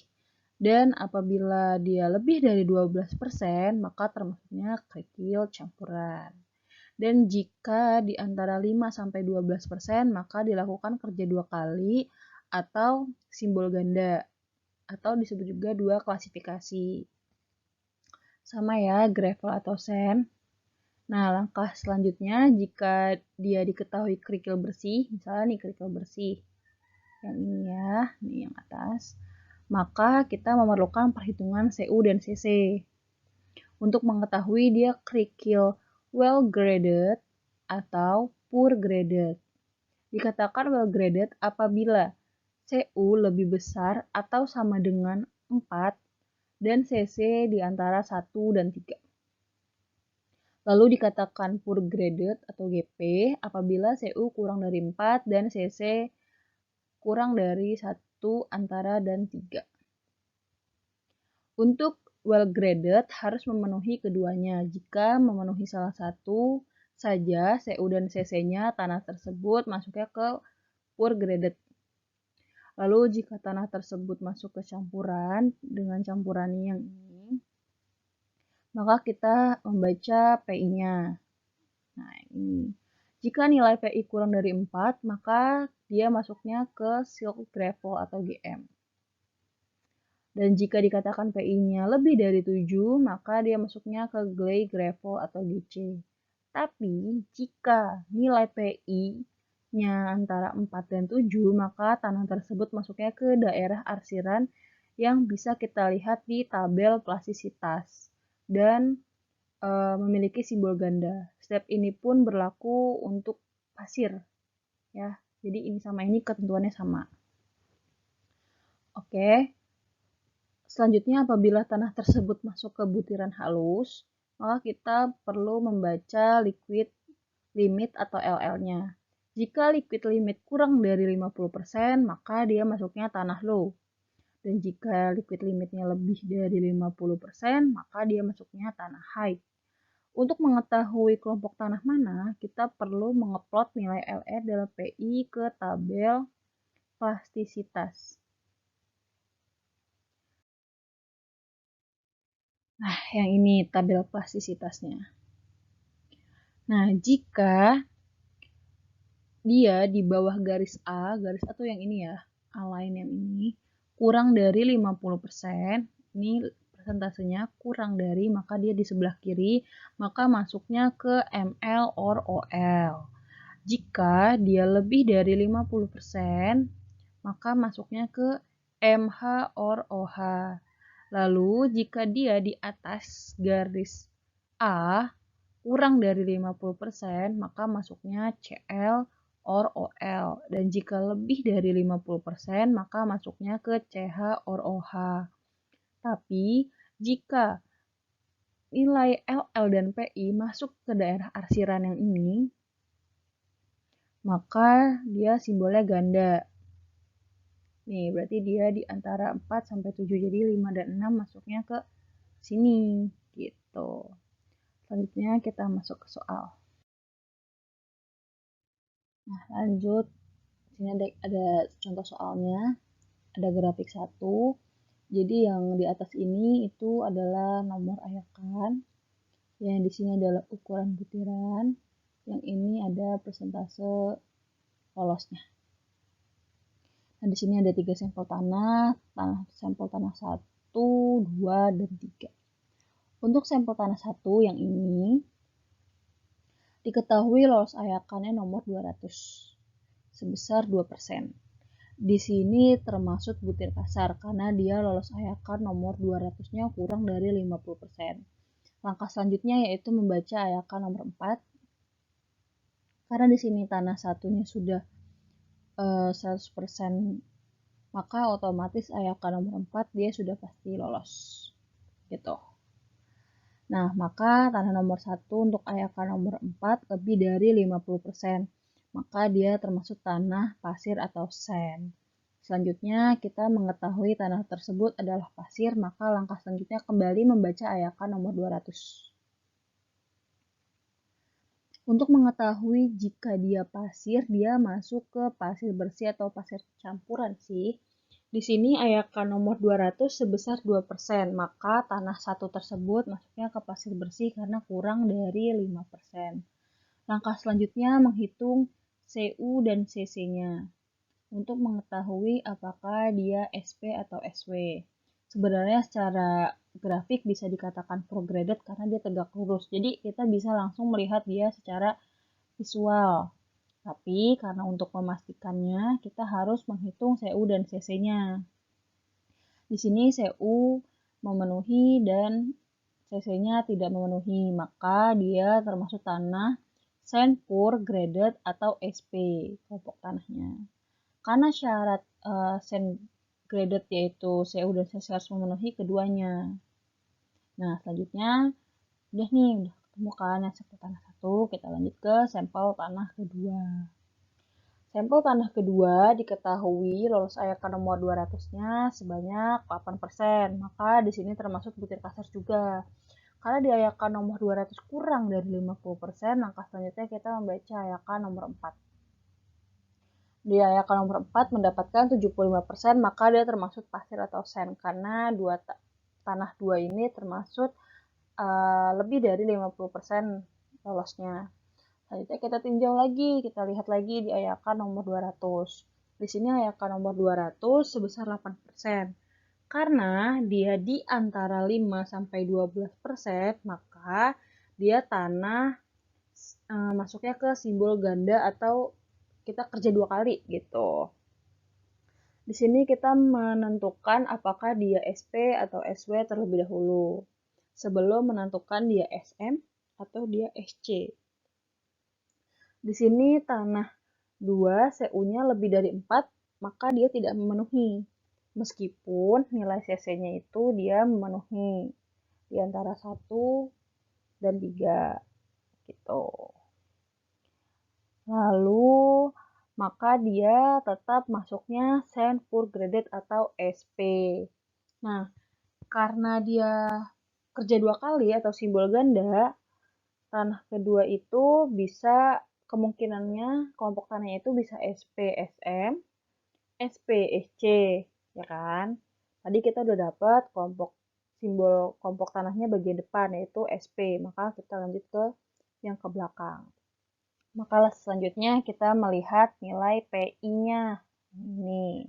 Dan apabila dia lebih dari 12%, maka termasuknya kerikil campuran. Dan jika di antara 5-12%, maka dilakukan kerja 2 kali atau simbol ganda, atau disebut juga 2 klasifikasi. Sama ya, gravel atau sand. Nah, langkah selanjutnya jika dia diketahui kerikil bersih, misalnya nih kerikil bersih, yang ini ya, nih yang atas, maka kita memerlukan perhitungan CU dan CC. Untuk mengetahui dia kerikil well graded atau poor graded. Dikatakan well graded apabila CU lebih besar atau sama dengan 4 dan CC di antara 1 dan 3. Lalu dikatakan poor graded atau GP apabila CU kurang dari 4 dan CC kurang dari 1 antara dan 3. Untuk well graded harus memenuhi keduanya. Jika memenuhi salah satu saja, CU dan CC-nya tanah tersebut masuknya ke poor graded. Lalu jika tanah tersebut masuk ke campuran dengan campuran yang ini, maka kita membaca PI-nya. Nah, ini. Jika nilai PI kurang dari 4, maka dia masuknya ke silk gravel atau GM. Dan jika dikatakan PI-nya lebih dari 7, maka dia masuknya ke clay gravel atau GC. Tapi jika nilai PI-nya antara 4 dan 7, maka tanah tersebut masuknya ke daerah arsiran yang bisa kita lihat di tabel plastisitas dan memiliki simbol ganda. Step ini pun berlaku untuk pasir, ya. Jadi ini sama ini ketentuannya sama. Oke. Selanjutnya apabila tanah tersebut masuk ke butiran halus, maka kita perlu membaca liquid limit atau LL-nya. Jika liquid limit kurang dari 50%, maka dia masuknya tanah low. Dan jika liquid limitnya lebih dari 50%, maka dia masuknya tanah high. Untuk mengetahui kelompok tanah mana, kita perlu mengeplot nilai LE dalam PI ke tabel plastisitas. Nah, yang ini tabel plastisitasnya. Nah, jika dia di bawah garis A tuh yang ini ya, A line yang ini, kurang dari 50%, ini persentasenya kurang dari, maka dia di sebelah kiri, maka masuknya ke ML or OL. Jika dia lebih dari 50%, maka masuknya ke MH or OH. Lalu jika dia di atas garis A kurang dari 50%, maka masuknya CL or OL. Dan jika lebih dari 50%, maka masuknya ke CH or OH. Tapi jika nilai LL dan PI masuk ke daerah arsiran yang ini, maka dia simbolnya ganda. Nih, berarti dia di antara 4 sampai 7, jadi 5 dan 6 masuknya ke sini, gitu. Selanjutnya kita masuk ke soal. Nah, lanjut. Sini ada contoh soalnya, ada grafik 1. Jadi yang di atas ini itu adalah nomor ayakan, yang di sini adalah ukuran butiran, yang ini ada persentase lolosnya. Nah, di sini ada 3 sampel tanah, sampel tanah 1, 2, dan 3. Untuk sampel tanah 1 yang ini, diketahui lolos ayakannya nomor 200, sebesar 2%. Di sini termasuk butir kasar, karena dia lolos ayakan nomor 200-nya kurang dari 50%. Langkah selanjutnya yaitu membaca ayakan nomor 4. Karena di sini tanah satunya sudah 100%, maka otomatis ayakan nomor 4 dia sudah pasti lolos. Gitu. Nah, maka tanah nomor 1 untuk ayakan nomor 4 lebih dari 50%. Maka dia termasuk tanah pasir atau sand. Selanjutnya, kita mengetahui tanah tersebut adalah pasir, maka langkah selanjutnya kembali membaca ayakan nomor 200. Untuk mengetahui jika dia pasir, dia masuk ke pasir bersih atau pasir campuran sih. Di sini ayakan nomor 200 sebesar 2%, maka tanah satu tersebut masuknya ke pasir bersih karena kurang dari 5%. Langkah selanjutnya menghitung CU dan CC-nya untuk mengetahui apakah dia SP atau SW. Sebenarnya secara grafik bisa dikatakan prograded karena dia tegak lurus. Jadi kita bisa langsung melihat dia secara visual. Tapi karena untuk memastikannya kita harus menghitung CU dan CC-nya. Di sini CU memenuhi dan CC-nya tidak memenuhi, maka dia termasuk tanah sand poor graded atau SP, kelompok tanahnya. Karena syarat sand graded yaitu CU dan CC harus memenuhi keduanya. Nah, selanjutnya udah Temukan yang sampel tanah 1, kita lanjut ke sampel tanah kedua. Sampel tanah kedua diketahui lolos AYK nomor 200-nya sebanyak 8%, maka di sini termasuk butir kasar juga. Karena di AYK nomor 200 kurang dari 50%, langkah selanjutnya kita membaca AYK nomor 4. Di AYK nomor 4 mendapatkan 75%, maka dia termasuk pasir atau sand, karena tanah 2 ini termasuk lebih dari 50% lolosnya. Selanjutnya kita tinjau lagi, kita lihat lagi di AYK nomor 200. Di sini AYK nomor 200 sebesar 8%. Karena dia di antara 5 sampai 12%, maka dia tanah masuknya ke simbol ganda atau kita kerja 2 kali gitu. Di sini kita menentukan apakah dia SP atau SW terlebih dahulu sebelum menentukan dia SM atau dia SC. Di sini tanah 2 CU-nya lebih dari 4, maka dia tidak memenuhi. Meskipun nilai CC-nya itu dia memenuhi di antara 1 dan 3 gitu. Lalu maka dia tetap masuknya sand poor graded atau SP. Nah, karena dia kerja 2 kali atau simbol ganda, tanah kedua itu bisa kemungkinannya kelompok tanahnya itu bisa SP SM, SP SC, ya kan? Tadi kita udah dapat simbol kelompok tanahnya bagian depan yaitu SP, maka kita lanjut ke yang ke belakang. Maka selanjutnya kita melihat nilai PI-nya. Ini.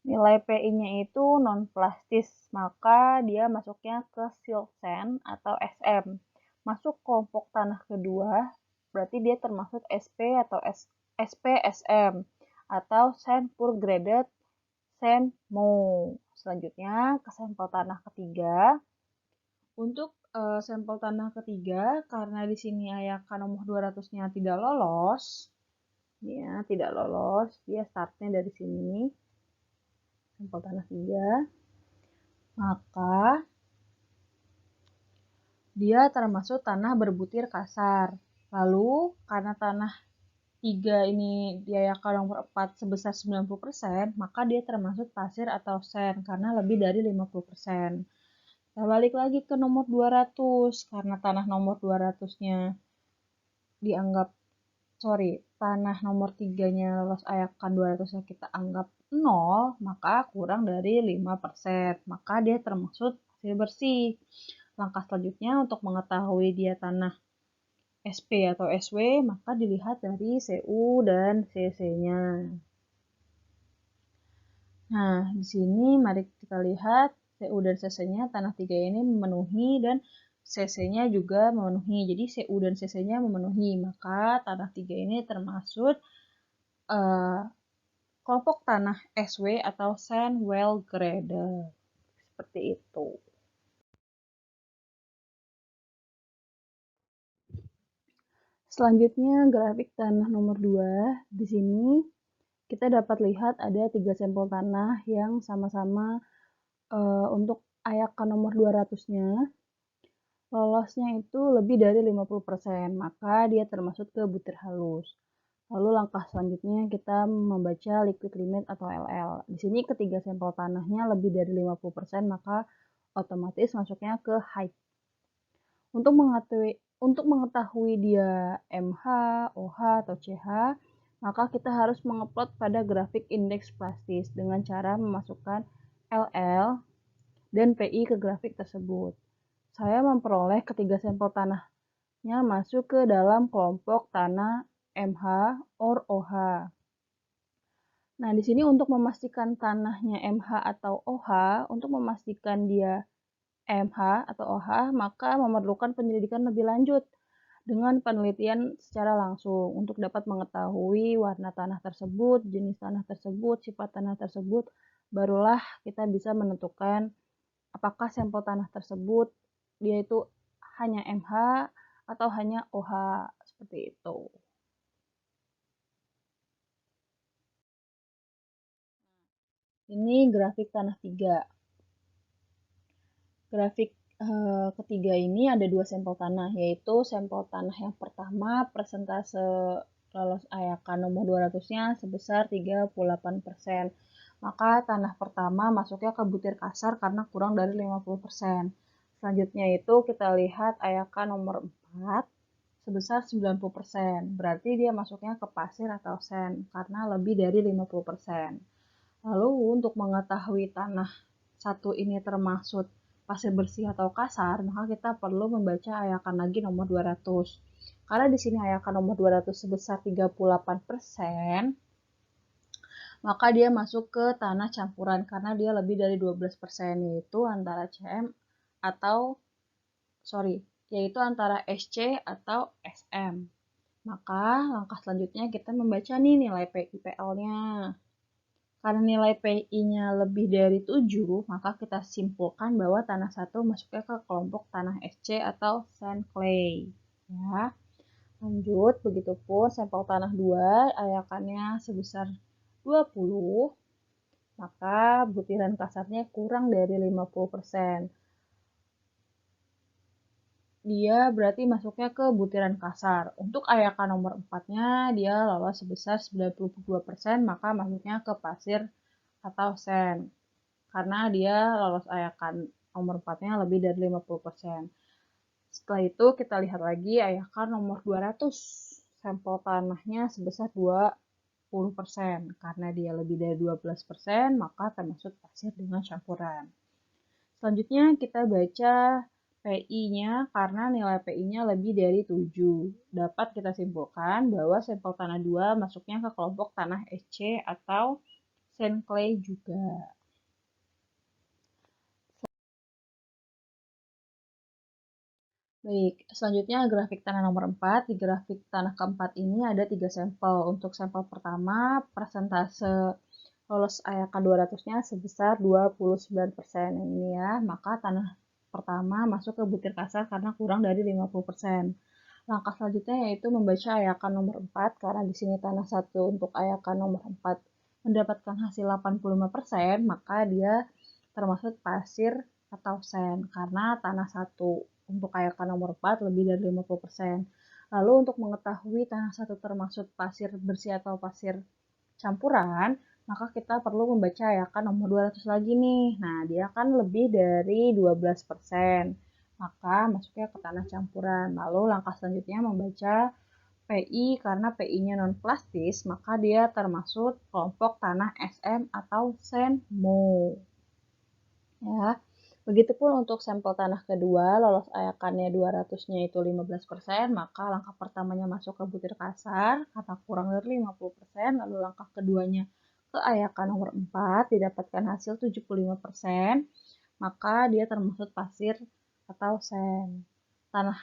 Nilai PI-nya itu non-plastis, maka dia masuknya ke silt sand atau SM. Masuk kelompok tanah kedua, berarti dia termasuk SP atau SPSM atau sand poor graded sand mo. Selanjutnya ke sampel tanah ketiga. Untuk sampel tanah ketiga, karena di sini AYK nomor 200-nya tidak lolos, ya, tidak lolos, dia startnya dari sini, sampel tanah 3, maka dia termasuk tanah berbutir kasar. Lalu, karena tanah 3 ini di AYK nomor 4 sebesar 90%, maka dia termasuk pasir atau sand, karena lebih dari 50%. Kita balik lagi ke nomor 200, karena tanah nomor 200-nya dianggap, tanah nomor 3-nya lolos AYK 200-nya kita anggap 0, maka kurang dari 5%. Maka dia termasuk pasir bersih. Langkah selanjutnya untuk mengetahui dia tanah SP atau SW, maka dilihat dari CU dan CC-nya. Nah, di sini mari kita lihat CU dan CC-nya tanah 3 ini memenuhi dan CC-nya juga memenuhi. Jadi CU dan CC-nya memenuhi, maka tanah 3 ini termasuk kelompok tanah SW atau sand well graded. Seperti itu. Selanjutnya grafik tanah nomor 2. Di sini kita dapat lihat ada 3 sampel tanah yang sama-sama untuk AYK nomor 200-nya lolosnya itu lebih dari 50%, maka dia termasuk ke butir halus. Lalu langkah selanjutnya kita membaca liquid limit atau LL. Di sini ketiga sampel tanahnya lebih dari 50%, maka otomatis masuknya ke high. Untuk mengetahui dia MH, OH, atau CH, maka kita harus mengeplot pada grafik indeks plastis dengan cara memasukkan LL dan PI ke grafik tersebut. Saya memperoleh ketiga sampel tanahnya masuk ke dalam kelompok tanah MH or OH. Nah, di sini untuk memastikan tanahnya MH atau OH, untuk memastikan dia MH atau OH, maka memerlukan penyelidikan lebih lanjut dengan penelitian secara langsung untuk dapat mengetahui warna tanah tersebut, jenis tanah tersebut, sifat tanah tersebut, barulah kita bisa menentukan apakah sampel tanah tersebut dia itu hanya MH atau hanya OH, seperti itu. Ini grafik tanah 3. Grafik ketiga ini ada 2 sampel tanah, yaitu sampel tanah yang pertama persentase lolos AYAKA nomor 200-nya sebesar 38%. Maka tanah pertama masuknya ke butir kasar karena kurang dari 50%. Selanjutnya itu kita lihat AYAKA nomor 4 sebesar 90%. Berarti dia masuknya ke pasir atau sand karena lebih dari 50%. Lalu untuk mengetahui tanah satu ini termasuk pasir bersih atau kasar, maka kita perlu membaca ayakan lagi nomor 200. Karena di sini ayakan nomor 200 sebesar 38%, maka dia masuk ke tanah campuran karena dia lebih dari 12%, yaitu antara CM atau yaitu antara SC atau SM. Maka langkah selanjutnya kita membaca nih nilai PIPL-nya. Karena nilai PI-nya lebih dari 7, maka kita simpulkan bahwa tanah 1 masuknya ke kelompok tanah SC atau sand clay. Ya. Lanjut, begitupun sampel tanah 2, ayakannya sebesar 20, maka butiran kasarnya kurang dari 50%. Dia berarti masuknya ke butiran kasar. Untuk ayakan nomor 4-nya, dia lolos sebesar 92%, maka masuknya ke pasir atau sand. Karena dia lolos ayakan nomor 4-nya lebih dari 50%. Setelah itu kita lihat lagi ayakan nomor 200. Sampel tanahnya sebesar 20%. Karena dia lebih dari 12%, maka termasuk pasir dengan campuran. Selanjutnya kita baca PI-nya karena nilai PI-nya lebih dari 7. Dapat kita simpulkan bahwa sampel tanah 2 masuknya ke kelompok tanah SC atau sand clay juga. Baik, selanjutnya grafik tanah nomor 4. Di grafik tanah keempat ini ada 3 sampel. Untuk sampel pertama, persentase lolos ayakan 200-nya sebesar 29%. Ini ya, maka tanah pertama masuk ke butir kasar karena kurang dari 50%. Langkah selanjutnya yaitu membaca ayakan nomor 4, karena di sini tanah 1 untuk ayakan nomor 4 mendapatkan hasil 85%, maka dia termasuk pasir atau sand, karena tanah 1 untuk ayakan nomor 4 lebih dari 50%. Lalu untuk mengetahui tanah 1 termasuk pasir bersih atau pasir campuran, maka kita perlu membaca ayakan nomor 200 lagi nih. Nah, dia kan lebih dari 12%. Maka masuknya ke tanah campuran. Lalu langkah selanjutnya membaca PI, karena PI-nya non-plastis, maka dia termasuk kelompok tanah SM atau sand mold. Ya. Begitupun untuk sampel tanah kedua, lolos ayakannya 200-nya itu 15%, maka langkah pertamanya masuk ke butir kasar, karena kurang dari 50%, lalu langkah keduanya ke ayakan nomor 4, didapatkan hasil 75%, maka dia termasuk pasir atau sand. Tanah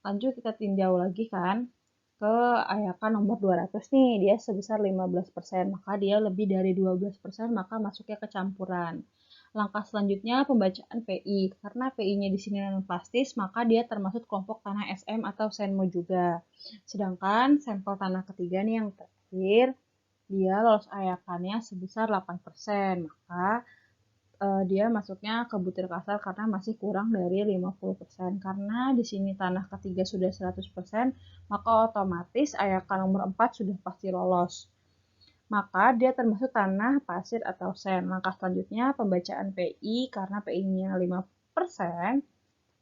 lanjut kita tinjau lagi kan, ke ayakan nomor 200 nih, dia sebesar 15%, maka dia lebih dari 12%, maka masuknya ke campuran. Langkah selanjutnya pembacaan PI. Karena PI-nya di sini non plastis, maka dia termasuk kelompok tanah SM atau sandmo juga. Sedangkan sampel tanah ketiga nih yang terakhir, dia lolos ayakannya sebesar 8%. Maka dia masuknya ke butir kasar karena masih kurang dari 50%. Karena di sini tanah ketiga sudah 100%, maka otomatis ayakan nomor 4 sudah pasti lolos. Maka dia termasuk tanah, pasir, atau sand. Langkah selanjutnya pembacaan PI, karena PI-nya 5%,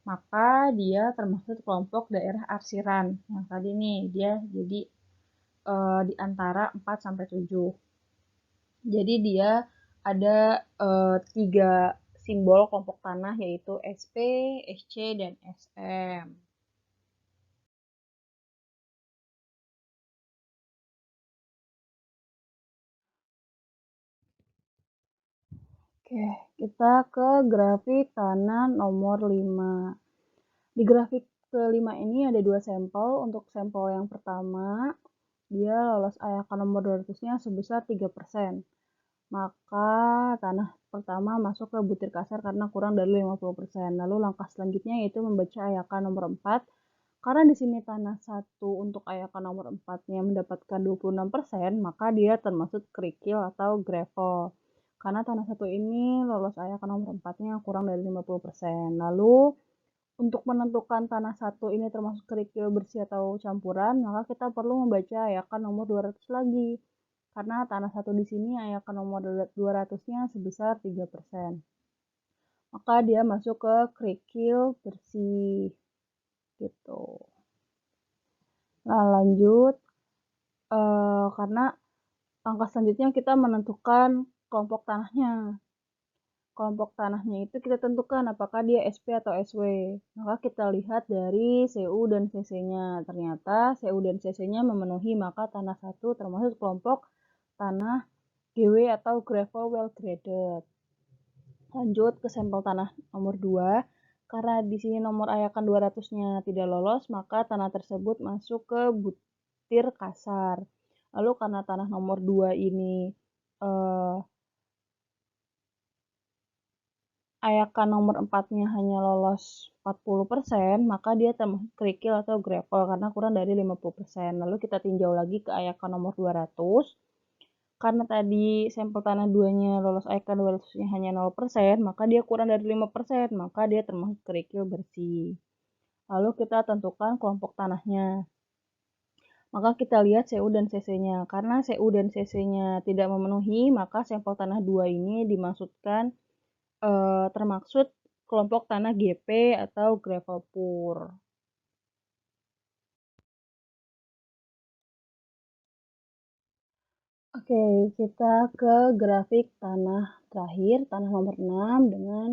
maka dia termasuk kelompok daerah arsiran. Yang tadi nih, dia jadi di antara 4 sampai 7. Jadi dia ada 3 simbol kelompok tanah, yaitu SP, SC, dan SM. Oke, kita ke grafik tanah nomor 5. Di grafik kelima ini ada 2 sampel. Untuk sampel yang pertama, dia lolos ayakan nomor 200-nya sebesar 3%. Maka tanah pertama masuk ke butir kasar karena kurang dari 50%. Lalu langkah selanjutnya yaitu membaca ayakan nomor 4. Karena di sini tanah 1 untuk ayakan nomor 4-nya mendapatkan 26%, maka dia termasuk kerikil atau gravel. Karena tanah 1 ini lolos ayakan nomor 4-nya kurang dari 50%. Lalu Untuk menentukan tanah satu ini termasuk kerikil bersih atau campuran, maka kita perlu membaca ayakan nomor 200 lagi. Karena tanah satu di sini ayakan nomor 200-nya sebesar 3%. Maka dia masuk ke kerikil bersih. Gitu. Nah, lanjut. Karena langkah selanjutnya kita menentukan kelompok tanahnya. Kelompok tanahnya itu kita tentukan apakah dia SP atau SW. Maka kita lihat dari CU dan CC-nya. Ternyata CU dan CC-nya memenuhi, maka tanah satu termasuk kelompok tanah GW atau gravel well graded. Lanjut ke sampel tanah nomor 2. Karena di sini nomor ayakan 200-nya tidak lolos, maka tanah tersebut masuk ke butir kasar. Lalu karena tanah nomor 2 ini ayakan nomor 4-nya hanya lolos 40%, maka dia termasuk kerikil atau gravel karena kurang dari 50%. Lalu kita tinjau lagi ke ayakan nomor 200. Karena tadi sampel tanah 2-nya lolos ayakan 200-nya hanya 0%, maka dia kurang dari 5%, maka dia termasuk kerikil bersih. Lalu kita tentukan kelompok tanahnya. Maka kita lihat CU dan CC-nya. Karena CU dan CC-nya tidak memenuhi, maka sampel tanah 2 ini dimaksudkan termaksud kelompok tanah GP atau gravel poor. Oke, kita ke grafik tanah terakhir, tanah nomor 6 dengan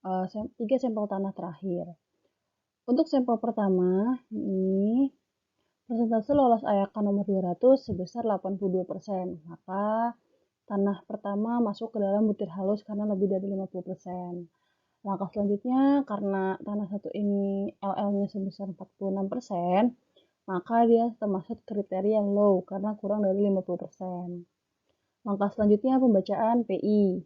3 sampel tanah terakhir. Untuk sampel pertama, ini persentase lolos ayakan nomor 200 sebesar 82%. Maka tanah pertama masuk ke dalam butir halus karena lebih dari 50%. Langkah selanjutnya, karena tanah satu ini LL-nya sebesar 46%, maka dia termasuk kriteria low karena kurang dari 50%. Langkah selanjutnya pembacaan PI.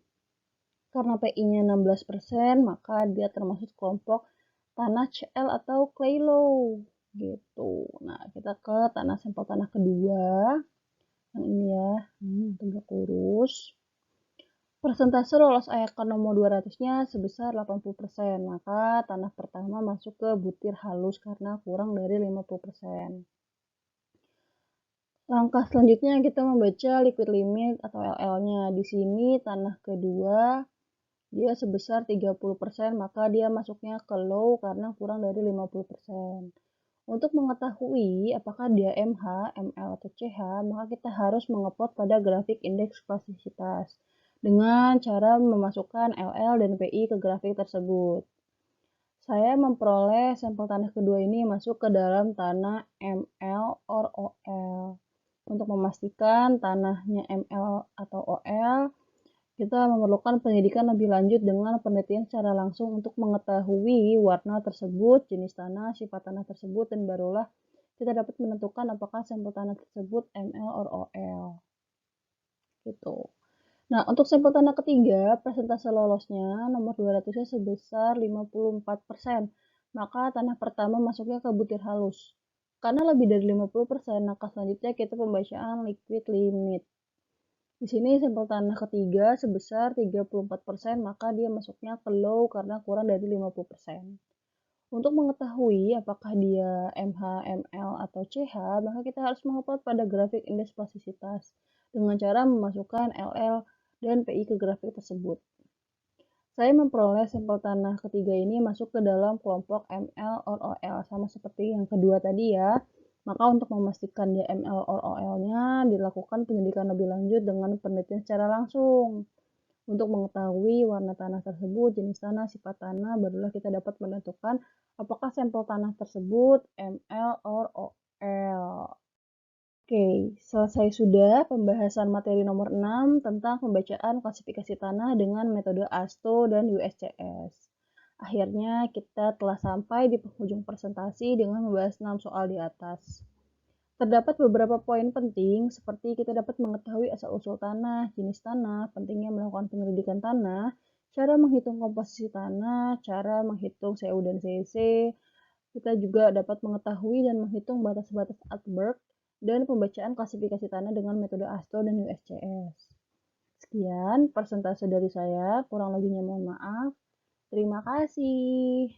Karena PI-nya 16%, maka dia termasuk kelompok tanah CL atau clay low. Gitu. Nah, kita ke tanah sampel tanah kedua. Yang ini ya, tegak lurus. Persentase lolos ayakan nomor 200-nya sebesar 80%, maka tanah pertama masuk ke butir halus karena kurang dari 50%. Langkah selanjutnya kita membaca liquid limit atau LL-nya. Di sini tanah kedua dia sebesar 30%, maka dia masuknya ke low karena kurang dari 50%. Untuk mengetahui apakah dia MH, ML, atau CH, maka kita harus mengupload pada grafik indeks klasisitas dengan cara memasukkan LL dan PI ke grafik tersebut. Saya memperoleh sampel tanah kedua ini masuk ke dalam tanah ML or OL. Untuk memastikan tanahnya ML atau OL, kita memerlukan penyelidikan lebih lanjut dengan penelitian secara langsung untuk mengetahui warna tersebut, jenis tanah, sifat tanah tersebut, dan barulah kita dapat menentukan apakah sampel tanah tersebut ML or OL. Gitu. Nah, untuk sampel tanah ketiga, persentase lolosnya nomor 200-nya sebesar 54%. Maka tanah pertama masuknya ke butir halus. Karena lebih dari 50%, maka selanjutnya kita pembacaan liquid limit. Di sini sampel tanah ketiga sebesar 34%, maka dia masuknya ke low karena kurang dari 50%. Untuk mengetahui apakah dia MH, ML, atau CH, maka kita harus mengupload pada grafik indeks plasisitas dengan cara memasukkan LL dan PI ke grafik tersebut. Saya memperoleh sampel tanah ketiga ini masuk ke dalam kelompok ML or OL, sama seperti yang kedua tadi ya. Maka untuk memastikan dia ML or OL-nya, dilakukan penyelidikan lebih lanjut dengan penelitian secara langsung. Untuk mengetahui warna tanah tersebut, jenis tanah, sifat tanah, barulah kita dapat menentukan apakah sampel tanah tersebut ML or OL. Oke, selesai sudah pembahasan materi nomor 6 tentang pembacaan klasifikasi tanah dengan metode ASTO dan USCS. Akhirnya kita telah sampai di penghujung presentasi dengan membahas 6 soal di atas. Terdapat beberapa poin penting seperti kita dapat mengetahui asal-usul tanah, jenis tanah, pentingnya melakukan penyelidikan tanah, cara menghitung komposisi tanah, cara menghitung CU dan CC. Kita juga dapat mengetahui dan menghitung batas-batas Altberg dan pembacaan klasifikasi tanah dengan metode ASTO dan USCS. Sekian persentase dari saya, kurang lebihnya mohon maaf. Terima kasih.